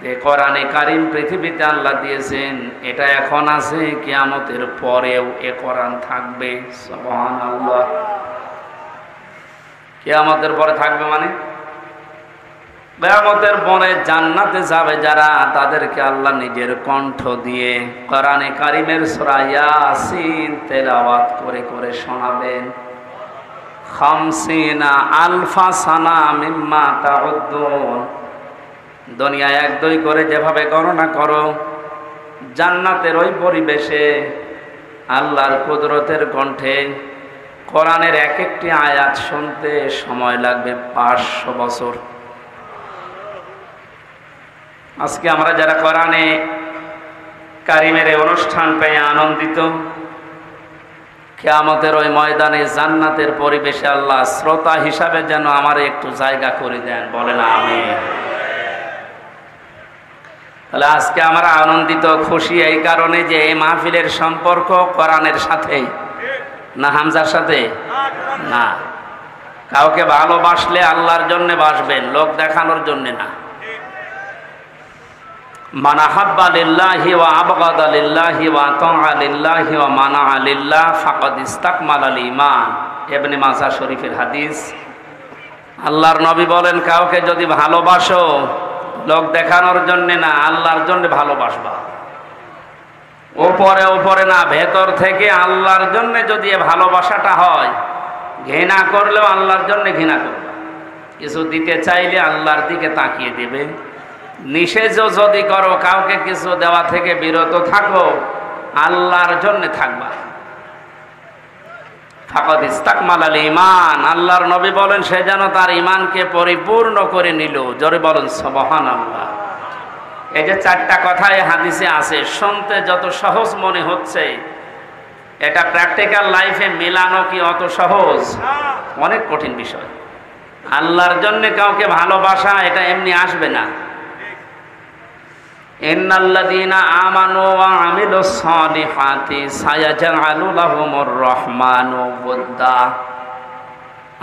যে কোরআনে কারিম পৃথিবীতে আল্লাহ দিয়েছেন, এটা এখন আছে, কিয়ামতের পরেও এ কোরআন থাকবে। সুবহানাল্লাহ। কিয়ামতের পরে থাকবে মানে কিয়ামতের পরে জান্নাতে যাবে যারা, তাদেরকে আল্লাহ নিজের কণ্ঠ দিয়ে কোরআনে কারিমের সূরা ইয়াসিন তেলাওয়াত করে করে শোনাবেন। 50 আলফা সানা মিম্মা তাউদ্দুন। দুনিয়া 1-2 করে যেভাবে গণনা করো, জান্নাতের ওই পরিবেশে আল্লাহর কুদরতের কণ্ঠে কোরআনের এক একটি আয়াত শুনতে সময় লাগবে 500 বছর। আজকে আমরা যারা কোরআনে কারিমের এই অনুষ্ঠান পেয়ে আনন্দিত, কিয়ামতের ওই ময়দানে জান্নাতের পরিবেশে আল্লাহ শ্রোতা হিসাবে যেন আমার একটু জায়গা করে দেন, বলেন আমিন। তাহলে আজকে আমরা আনন্দিত, খুশি এই কারণে যে এই মাহফিলের সম্পর্ক কোরআনের সাথে, না হামজার সাথে না। কাউকে ভালোবাসলে আল্লাহর জন্য বাসবেন, লোক দেখানোর জন্য না। মান আহাব্বা লিল্লাহি ওয়া আবগাদা লিল্লাহি ওয়া আতাআ লিল্লাহি ওয়া মানাআ লিল্লাহ ফাকাদ ইসতাকমালাল ঈমান। ইবনে মাজাহ শরীফের হাদিস। আল্লাহর নবী বলেন, কাউকে যদি ভালোবাসো, লোক দেখানোর জন্য না, আল্লাহর জন্য ভালোবাসবা। উপরে উপরে না, ভেতর থেকে আল্লাহর জন্য যদি এ ভালোবাসাটা হয়, ঘৃণা করলেও আল্লাহর জন্য ঘৃণা করবা। কিছু দিতে চাইলে আল্লাহর দিকে তাকিয়ে দেবে। নিষেধও যদি করো, কাউকে কিছু দেওয়া থেকে বিরত থাকো, আল্লাহর জন্য থাকবা। ফাকাদ ইসতাকমালাল ঈমান। আল্লাহর নবী বলেন, সে যেন তার ঈমানকে পরিপূর্ণ করে নিল। জোরে বলেন সুবহানাল্লাহ। এই যে 4টা কথা এই হাদিসে আছে, শুনতে যত সহজ মনে হচ্ছে, এটা প্র্যাকটিক্যাল লাইফে মেলানো কি অত সহজ? অনেক কঠিন বিষয়। আল্লাহর জন্য কাউকে ভালোবাসা এটা এমনি আসবে না। ইন্নাল্লাযীনা আমানু ওয়া আমিলুস সালিহাতি সায়াজআলু লাহুমুর রহমানু ওয়াদ্দা।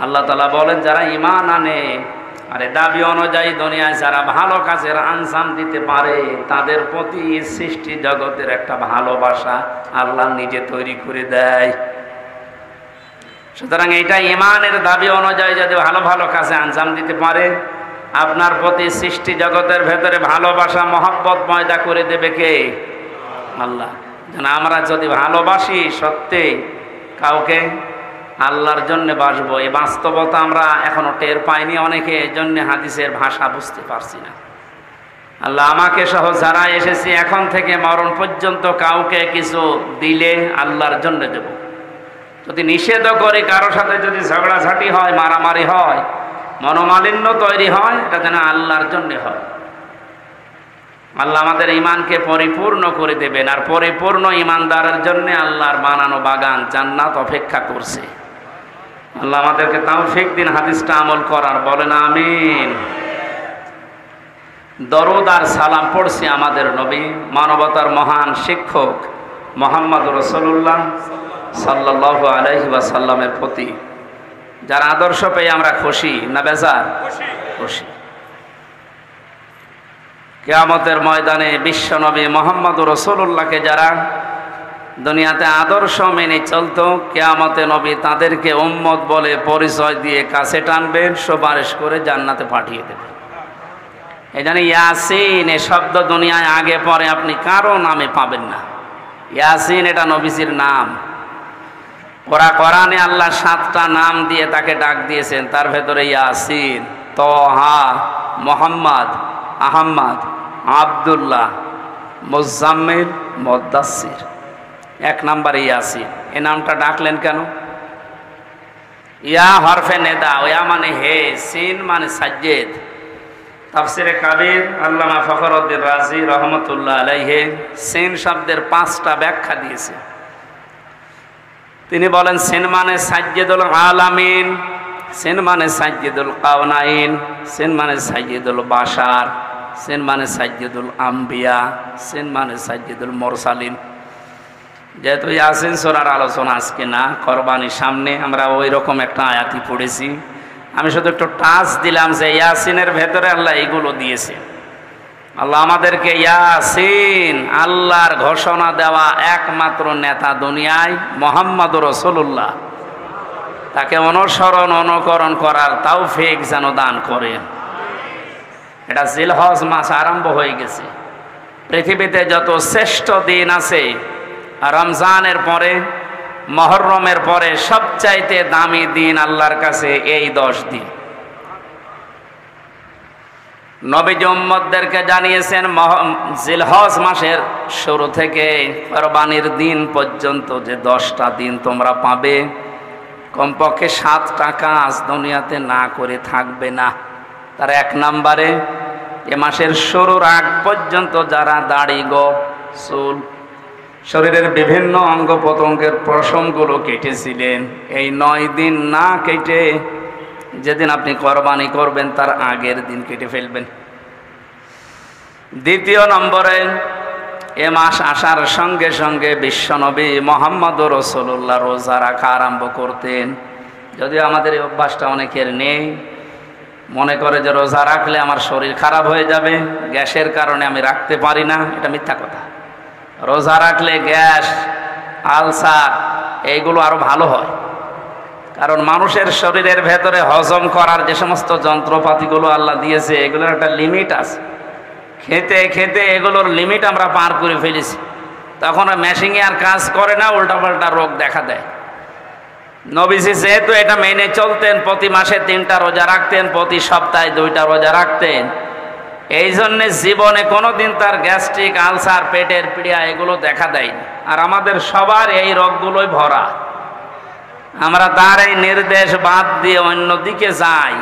আল্লাহ তাআলা বলেন, যারা ঈমান আনে আর দাবি অনুযায়ী দুনিয়ায় যারা ভালো কাজের আঞ্জাম দিতে পারে, তাদের প্রতি সৃষ্টি জগতের একটা ভালোবাসা আল্লাহ নিজে তৈরি করে দেয়। সুতরাং এটা ঈমানের দাবি অনুযায়ী যদি ভালো ভালো কাজে আঞ্জাম দিতে পারে, আপনার প্রতি সৃষ্টি জগতের ভেতরে ভালোবাসা মহব্বত পয়দা করে দেবে কে? আল্লাহ। যেন আমরা যদি ভালোবাসি সত্যি কাউকে, আল্লাহর জন্য বাসবো, এই বাস্তবতা আমরা এখনো টের পাইনি অনেকে, এই জন্য হাদিসের ভাষা বুঝতে পারছি না। আল্লাহ আমাকে সহ যারা এসেছি, এখন থেকে মরণ পর্যন্ত কাউকে কিছু দিলে আল্লাহর জন্য দেব। যদি নিষেধও করি, কারোর সাথে যদি ঝগড়াঝাটি হয়, মারামারি হয়, মনোমালিন্য তৈরি হয়, এটা যেন আল্লাহর জন্য হয়। আল্লাহ আমাদের ঈমানকে পরিপূর্ণ করে দেবেন, আর পরিপূর্ণ ঈমানদারের জন্য আল্লাহর বানানো বাগান জান্নাত অপেক্ষা করছে। আল্লাহ আমাদেরকে তৌফিক দিন হাদিসটা আমল করার, বলেন আমিন। দরুদ আর সালাম পড়ছি আমাদের নবী, মানবতার মহান শিক্ষক মুহাম্মদ রাসূলুল্লাহ সাল্লাল্লাহু আলাইহি ওয়াসাল্লামের প্রতি, যার আদর্শ পেয়ে আমরা খুশি না বেজার? খুশি। কিয়ামতের ময়দানে বিশ্ব নবী মুহাম্মদ রাসূলুল্লাহকে যারা দুনিয়াতে আদর্শ মেনে চলতো, কিয়ামতে নবী তাদেরকে উম্মত বলে পরিচয় দিয়ে কাছে টানবেন, সুপারিশ করে জান্নাতে পাঠিয়ে দেবেন। এই জন্য ইয়াসিন এ শব্দ দুনিয়ায় আগে পরে আপনি কারো নামে পাবেন না। ইয়াসিন এটা নবীজির নাম। কোরআনে আল্লাহ 7টা নাম দিয়ে তাকে ডাক দিয়েছেন, তার ভেতরে ইয়াসিন, তহা, মুহাম্মদ, আহম্মদ, আব্দুল্লাহ, মুজাম্মিল, মুদ্দাসসির। 1 নম্বরে ইয়াসিন। এই নামটা ডাকলেন কেন? ইয়া হরফে নেদা, ইয়া মানে হে, সিন মানে সাজ্জেদ। তাফসিরে কাবির আল্লামা ফখরউদ্দিন রাজি রহমতুল্লাহ আলাইহি সিন শব্দের 5টা ব্যাখ্যা দিয়েছে। তিনি বলেন সিন মানে সাজ্জেদুল আলামিন, সিন মানে সাজ্জেদুল কাওনাইন, সিন মানে সাজ্জেদুল বাশার, সিন মানে সাজ্জেদুল আম্বিয়া, সিন মানে সাজ্জেদুল মুরসালিন। যেহেতু ইয়াসিন সূরার আলোচনা আজকে না, কোরবানির সামনে আমরা ওই রকম একটা আয়াতই পড়েছি, আমি শুধু একটু টাচ দিলাম যে ইয়াসিনের ভেতরে আল্লাহ এইগুলো দিয়েছে। আল্লাহ আমাদেরকে ইয়াসিন, আল্লাহর ঘোষণা দেওয়া একমাত্র নেতা দুনিয়ায় মুহাম্মদুর রাসূলুল্লাহ, তাকে অনুসরণ অনুকরণ করার তৌফিক যেন দান করেন। এটা জিলহজ মাস আরম্ভ হয়ে গেছে। পৃথিবীতে যত শ্রেষ্ঠ দিন আছে, রমজানের পরে, মুহররমের পরে সবচাইতে দামি দিন আল্লাহর কাছে এই 10 দিন। নবীজি উম্মতদেরকে জানিয়েছেন জিলহজ মাসের শুরু থেকে কোরবানির দিন পর্যন্ত যে 10টা দিন তোমরা পাবে, কমপক্ষে 7টা কাজ দুনিয়াতে না করে থাকবে না। তার 1 নম্বরে এ মাসের শুরুর আগ পর্যন্ত যারা দাড়ি, গোঁফ, চুল, শরীরের বিভিন্ন অঙ্গ প্রত্যঙ্গের পশমগুলো কেটেছিলেন, এই 9 দিন না কেটে যেদিন আপনি কোরবানি করবেন তার আগের দিন কেটে ফেলবেন। দ্বিতীয় নম্বরে এ মাস আসার সঙ্গে সঙ্গে বিশ্বনবী মুহাম্মদুর রাসূলুল্লাহ রোজা রাখা আরম্ভ করতেন। যদিও আমাদের এই অভ্যাসটা অনেকের নেই, মনে করে যে রোজা রাখলে আমার শরীর খারাপ হয়ে যাবে, গ্যাসের কারণে আমি রাখতে পারি না। এটা মিথ্যা কথা। রোজা রাখলে গ্যাস, আলসার এইগুলো আরো ভালো হয়, কারণ মানুষের শরীরের ভেতরে হজম করার যে সমস্ত যন্ত্রপাতিগুলো আল্লাহ দিয়েছে এগুলোর একটা লিমিট আছে। খেতে খেতে এগুলোর লিমিট আমরা পার করে ফেলেছি, তখন মেশিনে আর কাজ করে না, উল্টাপাল্টা রোগ দেখা দেয়। নবীজি যেহেতু এটা মেনে চলতেন, প্রতি মাসে 3টা রোজা রাখতেন, প্রতি সপ্তাহে 2টা রোজা রাখতেন, এই জন্যে জীবনে কোনোদিন তার গ্যাস্ট্রিক, আলসার, পেটের পীড়া এগুলো দেখা দেয়নি। আর আমাদের সবার এই রোগগুলোই ভরা। আমরা তার এই নির্দেশ বাদ দিয়ে অন্যদিকে যাই,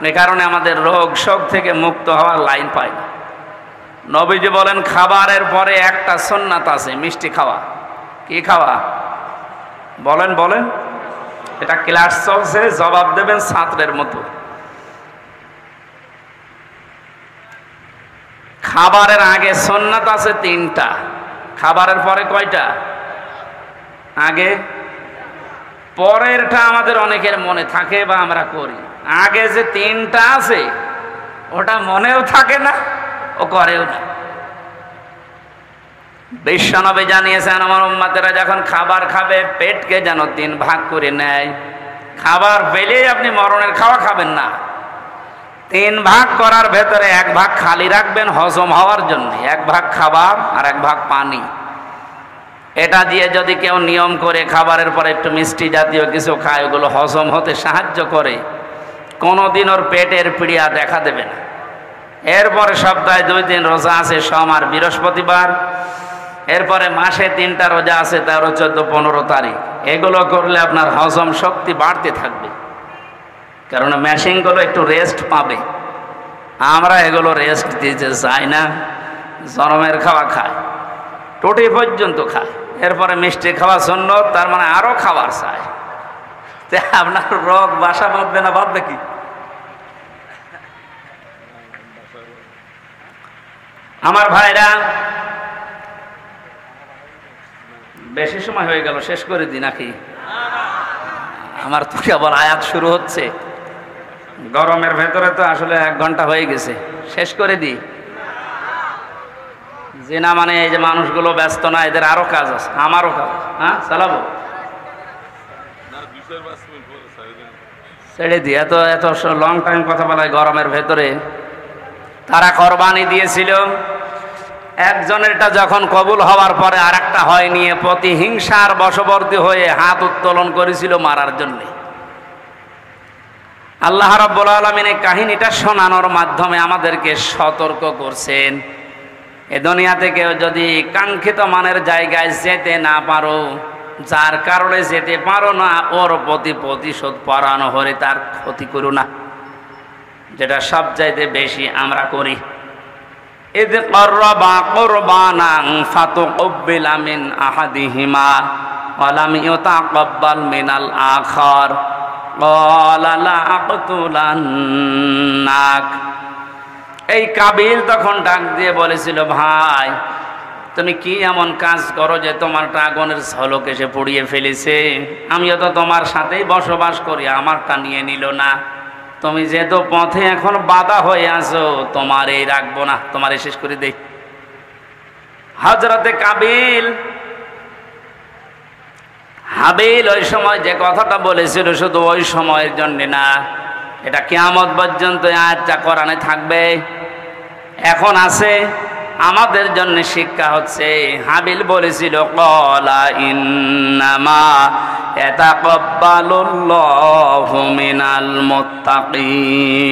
এ কারণে আমাদের রোগ শোক থেকে মুক্ত হওয়ার লাইন পাই না। নবীজি বলেন খাবারের পরে একটা সুন্নাত আছে, মিষ্টি খাওয়া। কি খাওয়া? বলেন বলেন। এটা ক্লাস চলছে, জবাব দেবেন ছাত্রের মতো। খাবারের আগে সুন্নাত আছে 3টা, খাবারের পরে কয়টা? আগে। পরেরটা আমাদের অনেকের মনে থাকে বা আমরা করি। আগে যে 3টা আছে ওটা মনেও থাকে না, ও করেও না। বিশ্বনবী জানিয়েছেন আমার উম্মতেরা যখন খাবার খাবে পেটকে যেন 3 ভাগ করে নেয়। খাবার পেলেই আপনি মরণের খাওয়া খাবেন না। 3 ভাগ করার ভেতরে 1 ভাগ খালি রাখবেন হজম হওয়ার জন্য, 1 ভাগ খাবার আর 1 ভাগ পানি। এটা দিয়ে যদি কেউ নিয়ম করে খাবারের পরে একটু মিষ্টি জাতীয় কিছু খায়, ওগুলো হজম হতে সাহায্য করে, কোনোদিন ওর পেটের পীড়া দেখা দেবে না। এরপরে সপ্তাহে 2 দিন রোজা আছে, সোম আর বৃহস্পতিবার। এরপরে মাসে 3টা রোজা আছে, 13, 14, 15 তারিখ। এগুলো করলে আপনার হজম শক্তি বাড়তে থাকবে, কারণ মেশিনগুলো একটু রেস্ট পাবে। আমরা এগুলো রেস্ট দিতে চাই না। জনমের খাওয়া খায়, টুটি পর্যন্ত খায়, এরপরে মিষ্টি খাওয়া সুন্নত, তার মানে আরো খাবার চায়। আপনার রোগ বাসা বাঁধবে না বাঁধবে কি? আমার ভাইরা, বেশি সময় হয়ে গেল, শেষ করে দিই নাকি? আমার তো কেবল আয়াত শুরু হচ্ছে, গরমের ভেতরে তো আসলে 1 ঘন্টা হয়ে গেছে, শেষ করে দিই। জিনা মানে এই যে মানুষগুলো ব্যস্ত না, এদের আরো কাজ আছে, আমারও কাজ। হ্যাঁ, চালাবো, ছেড়ে দিই। এত এত লং টাইম কথা বলায় গরমের ভেতরে। তারা কোরবানি দিয়েছিল, একজনেরটা যখন কবুল হওয়ার পরে আর একটা হয়নি, প্রতিহিংসার বশবর্তী হয়ে হাত উত্তোলন করেছিল মারার জন্য। আল্লাহ রাব্বুল আলামিন এই কাহিনীটা শোনানোর মাধ্যমে আমাদেরকে সতর্ক করছেন, এ দুনিয়া থেকে যদি কাঙ্ক্ষিত মানের জায়গায় যেতে না পারো, যার কারণে যেতে পারো না, ওর প্রতি প্রতিশোধ পরানো হলে তার ক্ষতি করো না, যেটা সবচাইতে বেশি আমরা করি। ইদ ক্বাররাবা কুরবানান ফাতুকব্বিলা মিন আহাদিহিমা ওয়া লাম ইউতাকাব্বাল মিনাল আখার ক্বালা লা আকতুলান্নাক। এই কাবিল তখন ডাক দিয়ে বলেছিল, ভাই তুমি কি এমন কাজ করো যে তোমারটা আগুনের ঝলক এসে পুড়িয়ে ফেলেছে? আমিও তো তোমার সাথেই বসবাস করি, আমারটা নিয়ে নিল না। তুমি যেহেতু পথে এখন বাধা হয়ে আছো, তোমার এই রাখবো না, তোমার শেষ করে দেই। হযরতে হাবিল ওই সময় যে কথাটা বলেছিল, শুধু ওই সময়ের জন্য না, এটা কিয়ামত পর্যন্ত আয়াতটা কোরআনে থাকবে, এখন আছে, আমাদের জন্য শিক্ষা হচ্ছে। হাবিল বলেছিল, ক্বালা ইন্নামা ইয়াতাকাব্বালুল্লাহু মিনাল মুত্তাকিন।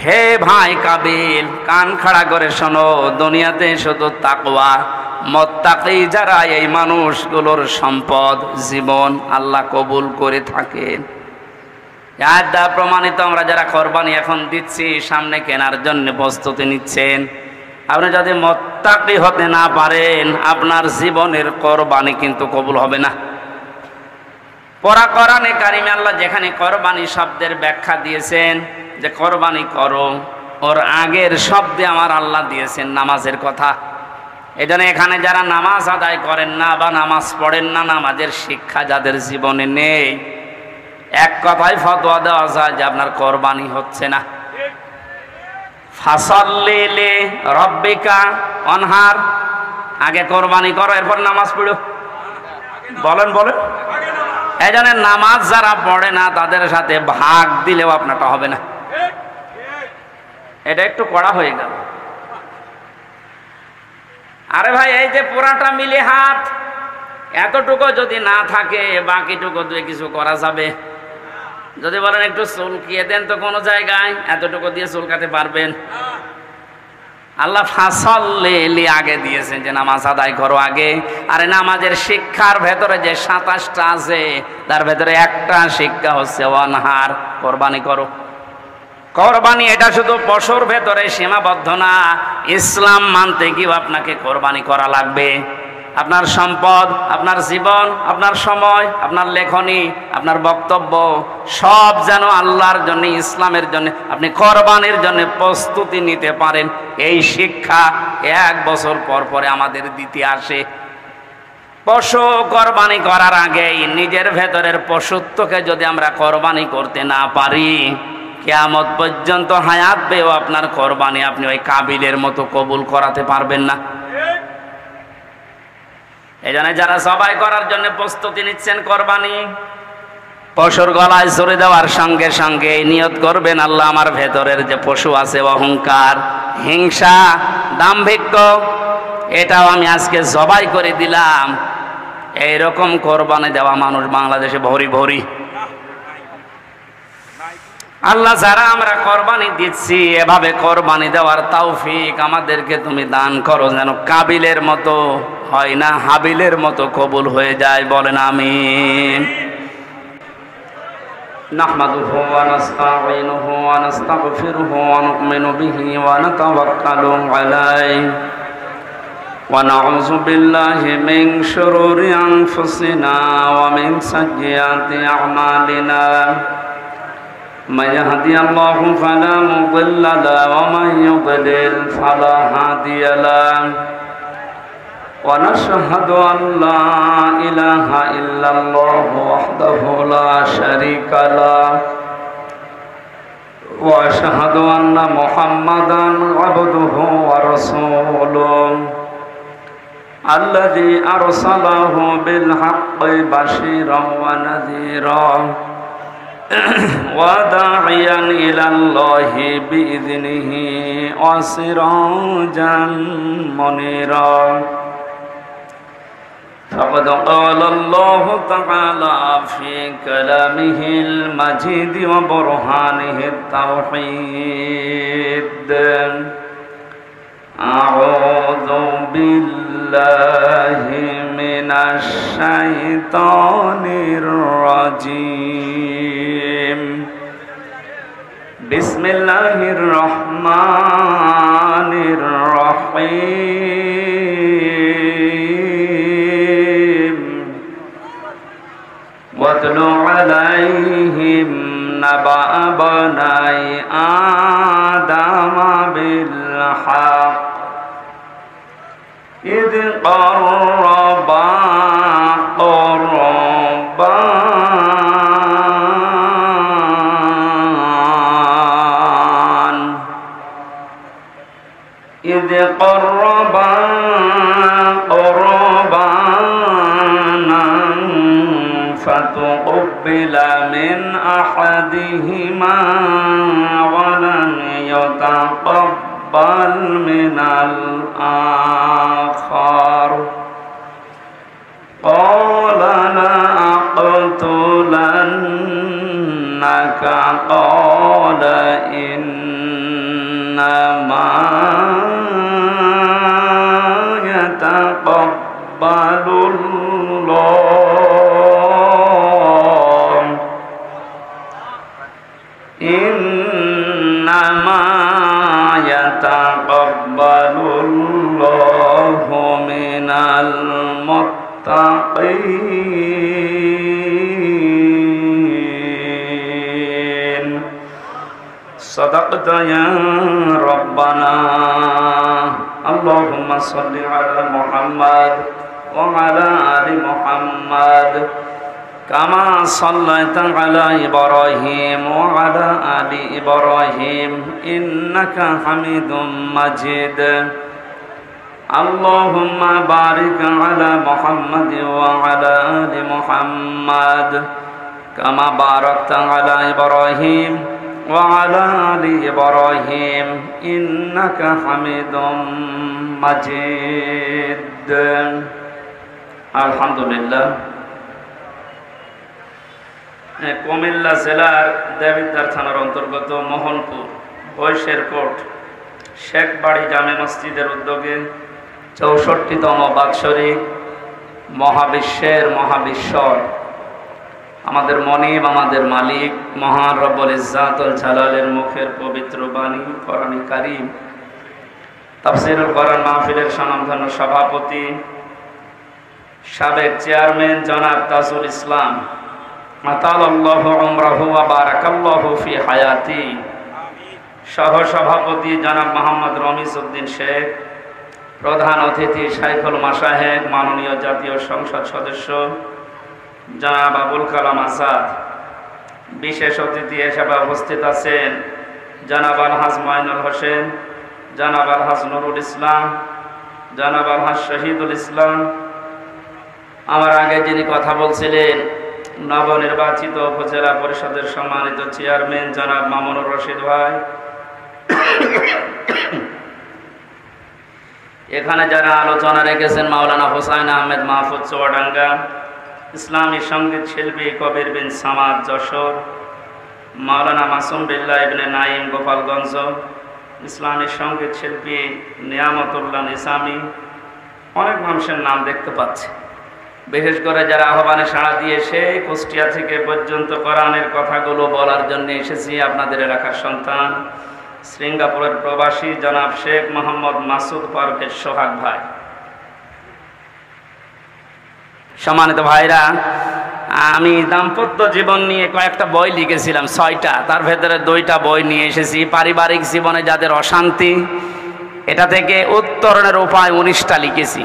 হে ভাই কাবিল, কান খাড়া করে শোনো, দুনিয়াতে শুধু তাকওয়া, মুত্তাকি যারা, এই মানুষগুলোর সম্পদ, জীবন আল্লাহ কবুল করে থাকেন। আয়াত দ্বারা প্রমাণিত। আমরা যারা কোরবানি এখন দিচ্ছি, সামনে কেনার জন্য প্রস্তুতি নিচ্ছেন, আপনি যদি মুত্তাকি হতে না পারেন, আপনার জীবনের কোরবানি কিন্তু কবুল হবে না। কোরআনে কারিমে আল্লাহ যেখানে কোরবানি শব্দের ব্যাখ্যা দিয়েছেন যে কোরবানি করো, ওর আগের শব্দে আমার আল্লাহ দিয়েছেন নামাজের কথা। এই জন্য এখানে যারা নামাজ আদায় করেন না বা নামাজ পড়েন না, নামাজের শিক্ষা যাদের জীবনে নেই, এক কথায় ফতোয়া দেওয়া যায় যে আপনার কোরবানি হচ্ছে না। ফাসাল্লি লিরাব্বিকা ওয়ানহার, আগে কোরবানি করো, এরপর নামাজ পড়ো। বলেন বলেন। এই জন্য নামাজ যারা পড়ে না, তাদের সাথে ভাগ দিলেও আপনারটা হবে না। এটা একটু কড়া হয়ে গেল। আরে ভাই, এই যে পুরাটা মিলে হাত, এতটুকু যদি না থাকে, বাকিটুকু দিয়ে কিছু করা যাবে। যদি বলেন একটু চুলকিয়ে দেন তো কোনো জায়গায়, এতটুকু দিয়ে চুলকাতে পারবেন? আল্লাহ ফাসাল্লি আগে দিয়েছেন যে নামাজ আদায় করো আগে। আরে নামাজের শিক্ষার ভেতরে যে 27টা আছে, তার ভেতরে একটা শিক্ষা হচ্ছে ওয়ানহার, কোরবানি করো। কোরবানি এটা শুধু পশুর ভেতরে সীমাবদ্ধ না, ইসলাম মানতে গিয়েও আপনাকে কোরবানি করা লাগবে। আপনার সম্পদ, আপনার জীবন, আপনার সময়, আপনার লেখনী, আপনার বক্তব্য সব যেন আল্লাহর জন্য, ইসলামের জন্য আপনি কোরবানির জন্য প্রস্তুতি নিতে পারেন। এই শিক্ষা 1 বছর পর পরে আমাদের দিতে আসে। পশু কোরবানি করার আগেই নিজের ভেতরের পশুত্বকে যদি আমরা কোরবানি করতে না পারি, কিয়ামত পর্যন্ত হায়াত পেয়েও আপনার কোরবানি আপনি ওই কাবিলের মতো কবুল করাতে পারবেন না। এই জন্য যারা সবাই করার জন্য প্রস্তুতি নিচ্ছেন, কোরবানি পশুর গলায় ছুরি দেওয়ার সঙ্গে সঙ্গে নিয়ত করবেন, আল্লাহ আমার ভেতরের যে পশু আছে, অহংকার, হিংসা, দাম্ভিক্য, এটাও আমি আজকে জবাই করে দিলাম। এইরকম কোরবানি দেওয়া মানুষ বাংলাদেশে ভরি ভরি। আল্লাহ, যারা আমরা কোরবানি দিচ্ছি, এভাবে কোরবানি দেওয়ার তৌফিক আমাদেরকে তুমি দান করো, যেন কাবিলের মতো হয় না, হাবিলের মতো কবুল হয়ে যায়। বলেন আমিন। নাহমাদুহু ওয়া নাস্তাঈনুহু ওয়া নাস্তাগফিরুহু ওয়া নু'মিনু বিহি ওয়া নাতাওয়াক্কালু আলাইহি ونعوذ بالله من شرور أنفسنا ومن سيئات أعمالنا من يهدي الله فلا مضل له ومن يضلل فلا هادي له ونشهد أن لا إله إلا الله وحده لا شريك له وأشهد أن محمدا عبده ورسوله الذي أرسله بالحق بشيرا ونذيرا وداعيا إلى الله بإذنه وسراجا منيرا فقد قال الله تعالى في كلامه المجيد وبرهانه التوحيد أعوذ بالله من الشيطان الرجيم بسم الله الرحمن الرحيم واتل عليهم نبأ بني آدم بالحق إذ قربا قربانا فتقبل من أحدهما ولم يتقبل من الآخر قال لأقتلنك قال إنما يتقبل الله إنما يتقبل الله من المتقين صدقت يا ربنا اللهم صل على محمد وعلى آل محمد كما صليت على إبراهيم وعلى آل إبراهيم إنك حميد مجيد اللهم بارك على محمد وعلى آل محمد كما باركت على إبراهيم وعلى آل إبراهيم إنك حميد مجيد الحمد لله কুমিল্লা জেলার দেবিদ্বার থানার অন্তর্গত মোহনপুর বৈশেরকোট শেখ বাড়ি জামে মসজিদের উদ্যোগে ৬৪তম বাৎসরিক মহাবিশ্বের মহাবিশ্বর আমাদের মনিব আমাদের মালিক মহান রব্বুল ইজ্জাতুল জালালের মুখের পবিত্র বাণী কোরআনে কারীম তাফসীরুল কোরআন মাহফিলের স্বনামধন্য সভাপতি সাবেক চেয়ারম্যান জনাব তাজুল ইসলাম আতালাল্লাহু উমরাহু ওয়া বারাকাল্লাহু ফি হায়াতি সহ সভাপতি জনাব মোহাম্মদ রমিজ উদ্দিন শেখ প্রধান অতিথি শাইখুল মাশায়েখ মাননীয় জাতীয় সংসদ সদস্য জনাব আবুল কালাম আজাদ বিশেষ অতিথি হিসেবে উপস্থিত আছেন জনাব আলহাজ মঈনুল হোসেন জনাব আলহাজ নুরুল ইসলাম জনাব আলহাজ শহীদুল ইসলাম আমার আগে যিনি কথা বলছিলেন নবনির্বাচিত উপজেলা পরিষদের সম্মানিত চেয়ারম্যান জনাব মামুনুর রশিদ ভাই এখানে যারা আলোচনা রেখেছেন মাওলানা হোসাইন আহমেদ মাহফুজ চুয়াডাঙ্গা ইসলামী সঙ্গীত শিল্পী কবির বিন সামাদ যশোর মাওলানা মাসুম বিল্লাহ ইবনে নাইম গোপালগঞ্জ ইসলামী সঙ্গীত শিল্পী নিয়ামতুল্লাহ নিসামি অনেক মানুষের নাম দেখতে পাচ্ছি বিশেষ করে যারা আহ্বানে সাড়া দিয়ে সেই কুষ্টিয়া থেকে পর্যন্ত কোরআনের কথাগুলো বলার জন্য এসেছি আপনাদের এলাকার সন্তান সিঙ্গাপুরের প্রবাসী জনাব শেখ মোহাম্মদ মাসুদ পারভেজ সোহাগ ভাই সম্মানিত ভাইরা, আমি দাম্পত্য জীবন নিয়ে কয়েকটা বই লিখেছিলাম, 6টা। তার ভেতরে 2টা বই নিয়ে এসেছি। পারিবারিক জীবনে যাদের অশান্তি, এটা থেকে উত্তরণের উপায় 19টা লিখেছি।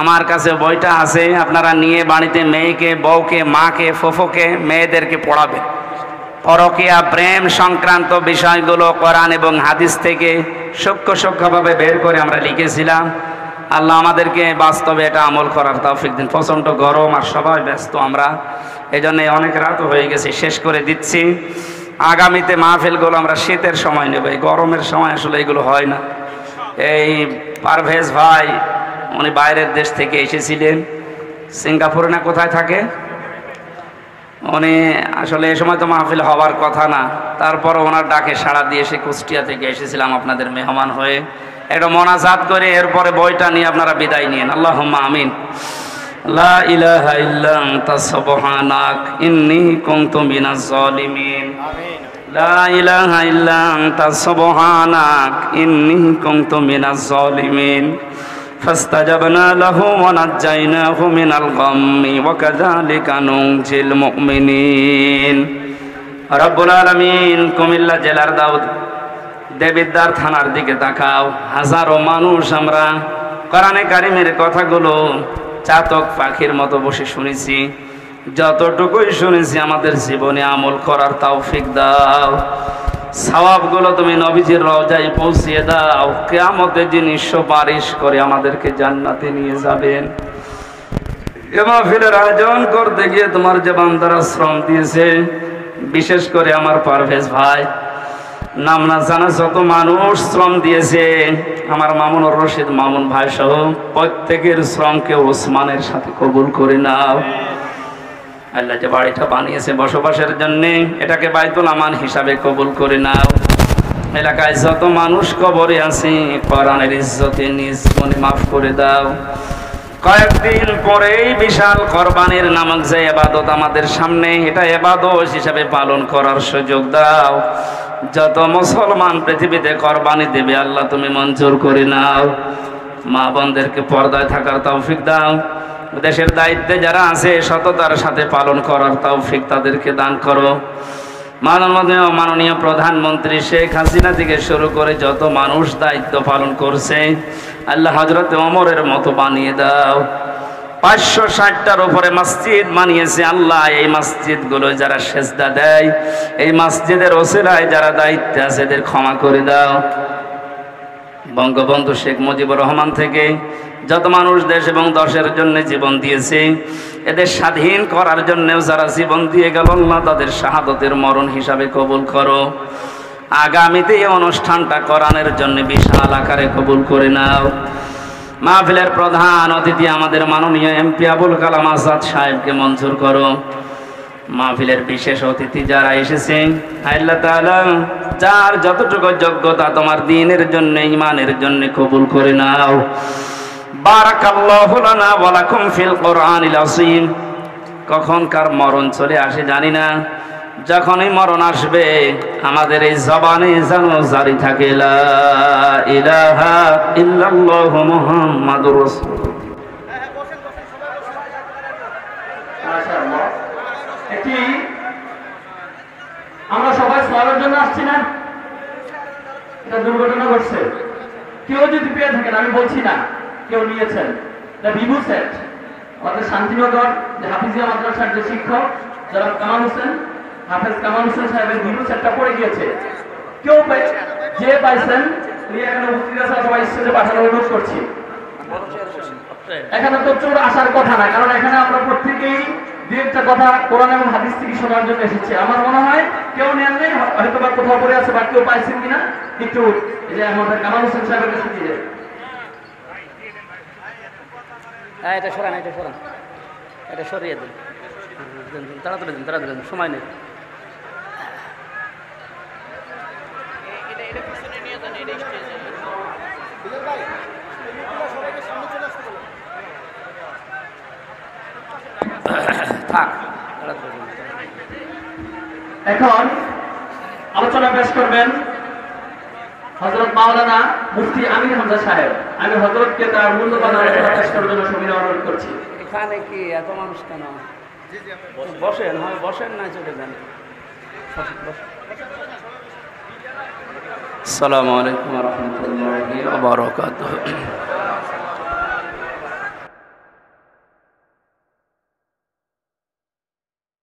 আমার কাছে বইটা আছে, আপনারা নিয়ে বাড়িতে মেয়েকে, বউকে, মাকে, ফুফুকে, মেয়েদেরকে পড়াবেন। পরকীয়া, প্রেম সংক্রান্ত বিষয়গুলো কোরআন এবং হাদিস থেকে সূক্ষ্মভাবে বের করে আমরা লিখেছিলাম। আল্লাহ আমাদেরকে বাস্তবে এটা আমল করার তৌফিক দিন। প্রচণ্ড গরম আর সবাই ব্যস্ত আমরা, এই জন্য অনেক রাত হয়ে গেছে, শেষ করে দিচ্ছি। আগামীতে মাহফিলগুলো আমরা শীতের সময় নেব, এই গরমের সময় আসলে এগুলো হয় না। এই পারভেজ ভাই, উনি বাইরের দেশ থেকে এসেছিলেন, সিঙ্গাপুরে না কোথায় থাকে উনি, আসলে এই সময় তো মাহফিল হওয়ার কথা না, তারপর ওনার ডাকে সাড়া দিয়ে সে কুষ্টিয়া থেকে এসেছিলাম আপনাদের মেহমান হয়ে। একটা মোনাজাত করে এরপরে বইটা নিয়ে আপনারা বিদায় নিন। আল্লাহুম্মা আমিন। লা ইলাহা ইল্লা আনতা সুবহানাক ইন্নী কুনতু মিনাজ জালিমিন। লা ইলাহা ইল্লা আনতা সুবহানাক ইন্নী কুনতু মিনাজ জালিমিন। ফাস্তাজাবনা লাহু ওয়া নাজ্জায়নাহু মিনাল গাম্মি ওয়া কাযালিকা নুনজিল মুমিনিন। রব্বুল আলামিন, কুমিল্লা জেলার দেবিদ্বার থানার দিকে তাকাও। হাজারো মানুষ আমরা কোরআনে কারিমের কথাগুলো চাতক পাখির মতো বসে শুনেছি। যতটুকুই শুনেছি আমাদের জীবনে আমল করার তৌফিক দাও। সওয়াবগুলো তুমি নবীজির রওজায় পৌঁছিয়ে দাও। কিয়ামতের দিন সুপারিশ করে আমাদেরকে জান্নাতে নিয়ে যাবেন। এ মাহফিলের আয়োজন করতে গিয়ে তোমার যে বান্দারা শ্রম দিয়েছে, বিশেষ করে আমার পারভেজ ভাই, নাম না জানা যত মানুষ শ্রম দিয়েছে, আমার মামুনুর রশিদ মামুন ভাই সহ প্রত্যেকের শ্রমকে ওসমানের সাথে কবুল করে নাও। আল্লাহ যে বাড়িটা বানিয়েছে বসবাসের জন্য, এটাকে বাইতুল আমান হিসাবে কবুল করে নাও। এলাকায় যত মানুষ কবরে আছে, কোরআনের ইজ্জতে নিজ মনে মাফ করে দাও। কয়েকদিন পরেই বিশাল কোরবানির নামক যে ইবাদত আমাদের সামনে, এটা ইবাদত হিসাবে পালন করার সুযোগ দাও। যত মুসলমান পৃথিবীতে কোরবানি দেবে আল্লাহ তুমি মঞ্জুর করে নাও। মা বোনদেরকে পর্দায় থাকার তৌফিক দাও। দেশের দায়িত্বে যারা আছে সততার সাথে পালন করার তৌফিক তাদেরকে দান করো। মাননীয় প্রধানমন্ত্রী শেখ হাসিনা থেকে শুরু করে যত মানুষ দায়িত্ব পালন করছে, আল্লাহ হযরত ওমরের মতো বানিয়ে দাও। 560টার উপরে মসজিদ বানিয়েছে আল্লাহ, এই মসজিদগুলো যারা সেজদা দেয়, এই মসজিদের ওসিলায় যারা দায়িত্বে আছে এদের ক্ষমা করে দাও। বঙ্গবন্ধু শেখ মুজিবুর রহমান থেকে যত মানুষ দেশ এবং দশের জন্য জীবন দিয়েছে, এদের স্বাধীন করার জন্যও যারা জীবন দিয়ে গেল আল্লাহ তাদের শাহাদতের মরণ হিসাবে কবুল করো। আগামীতে এই অনুষ্ঠানটা কোরআনের জন্য বিশাল আকারে কবুল করে নাও। মাহফিলের প্রধান অতিথি আমাদের মাননীয় এমপি আবুল কালাম আজাদ সাহেবকে মঞ্জুর করো। মাহফিলের বিশেষ অতিথি যারা এসেছেন, আল্লাহ তাআলা যার যতটুকু যোগ্যতা তোমার দ্বীনের জন্য, ঈমানের জন্য কবুল করে নাও। বারাকাল্লাহু লানা ওয়া লাকুম ফিল কোরআনিল আযীম। কখন কার মরণ চলে আসে জানি না, যখনই মরণ আসবে আমাদের এই জবানে যেন জারি থাকে লা ইলাহা ইল্লাল্লাহু মুহাম্মাদুর রাসূলুল্লাহ। মাশাআল্লাহ। এটি আমরা সবাই সওয়ালের জন্য আসছি না, এটা দুর্ঘটনা ঘটছে। কেউ যদি পেয়ে থাকেন, আমি বলছি না কেউ নিয়েছেন, এটা বিভু সেট আমাদের শান্তিনগর যে হাফিজিয়া মাদ্রাসার যে শিক্ষক যারা কামাল হোসেন, হাফেজ কামাল হোসেন সাহেবের বিভু সেটটা পড়ে গিয়েছে। কেউ যে পাইছেন উনি এখানে উপস্থিত আছে, সবাই স্টেজে পাঠানোর অনুরোধ করছি। এখানে তো চোর আসার কথা না, কারণ এখানে আমরা প্রত্যেকেই দুই একটা কথা কোরআন এবং হাদিস থেকে শোনার জন্য এসেছি। আমার মনে হয় কেউ নেন নেই, হয়তো বা কোথাও পড়ে আছে বা কেউ পাইছেন কিনা একটু এই যে আমাদের কামাল হোসেন সাহেবের কাছে দিয়ে এটা সরান, এটা সরান, এটা সরিয়ে দিন, তাড়াতাড়ি দিন, তাড়াতাড়ি দিন, সময় নেই। এখন আলোচনা পেশ করবেন হযরত মাওলানা মুফতি আমির হামজা সাহেব। আমি হযরতকে তার মূল্যবান আলোচনা পেশ করার জন্য সবিনয় অনুরোধ করছি। এখানে কি এত মানুষ কেন? বসেন, হয় বসেন, না চলে যান। আসসালামু আলাইকুম ওয়া রাহমাতুল্লাহি ওয়া বারাকাতুহু।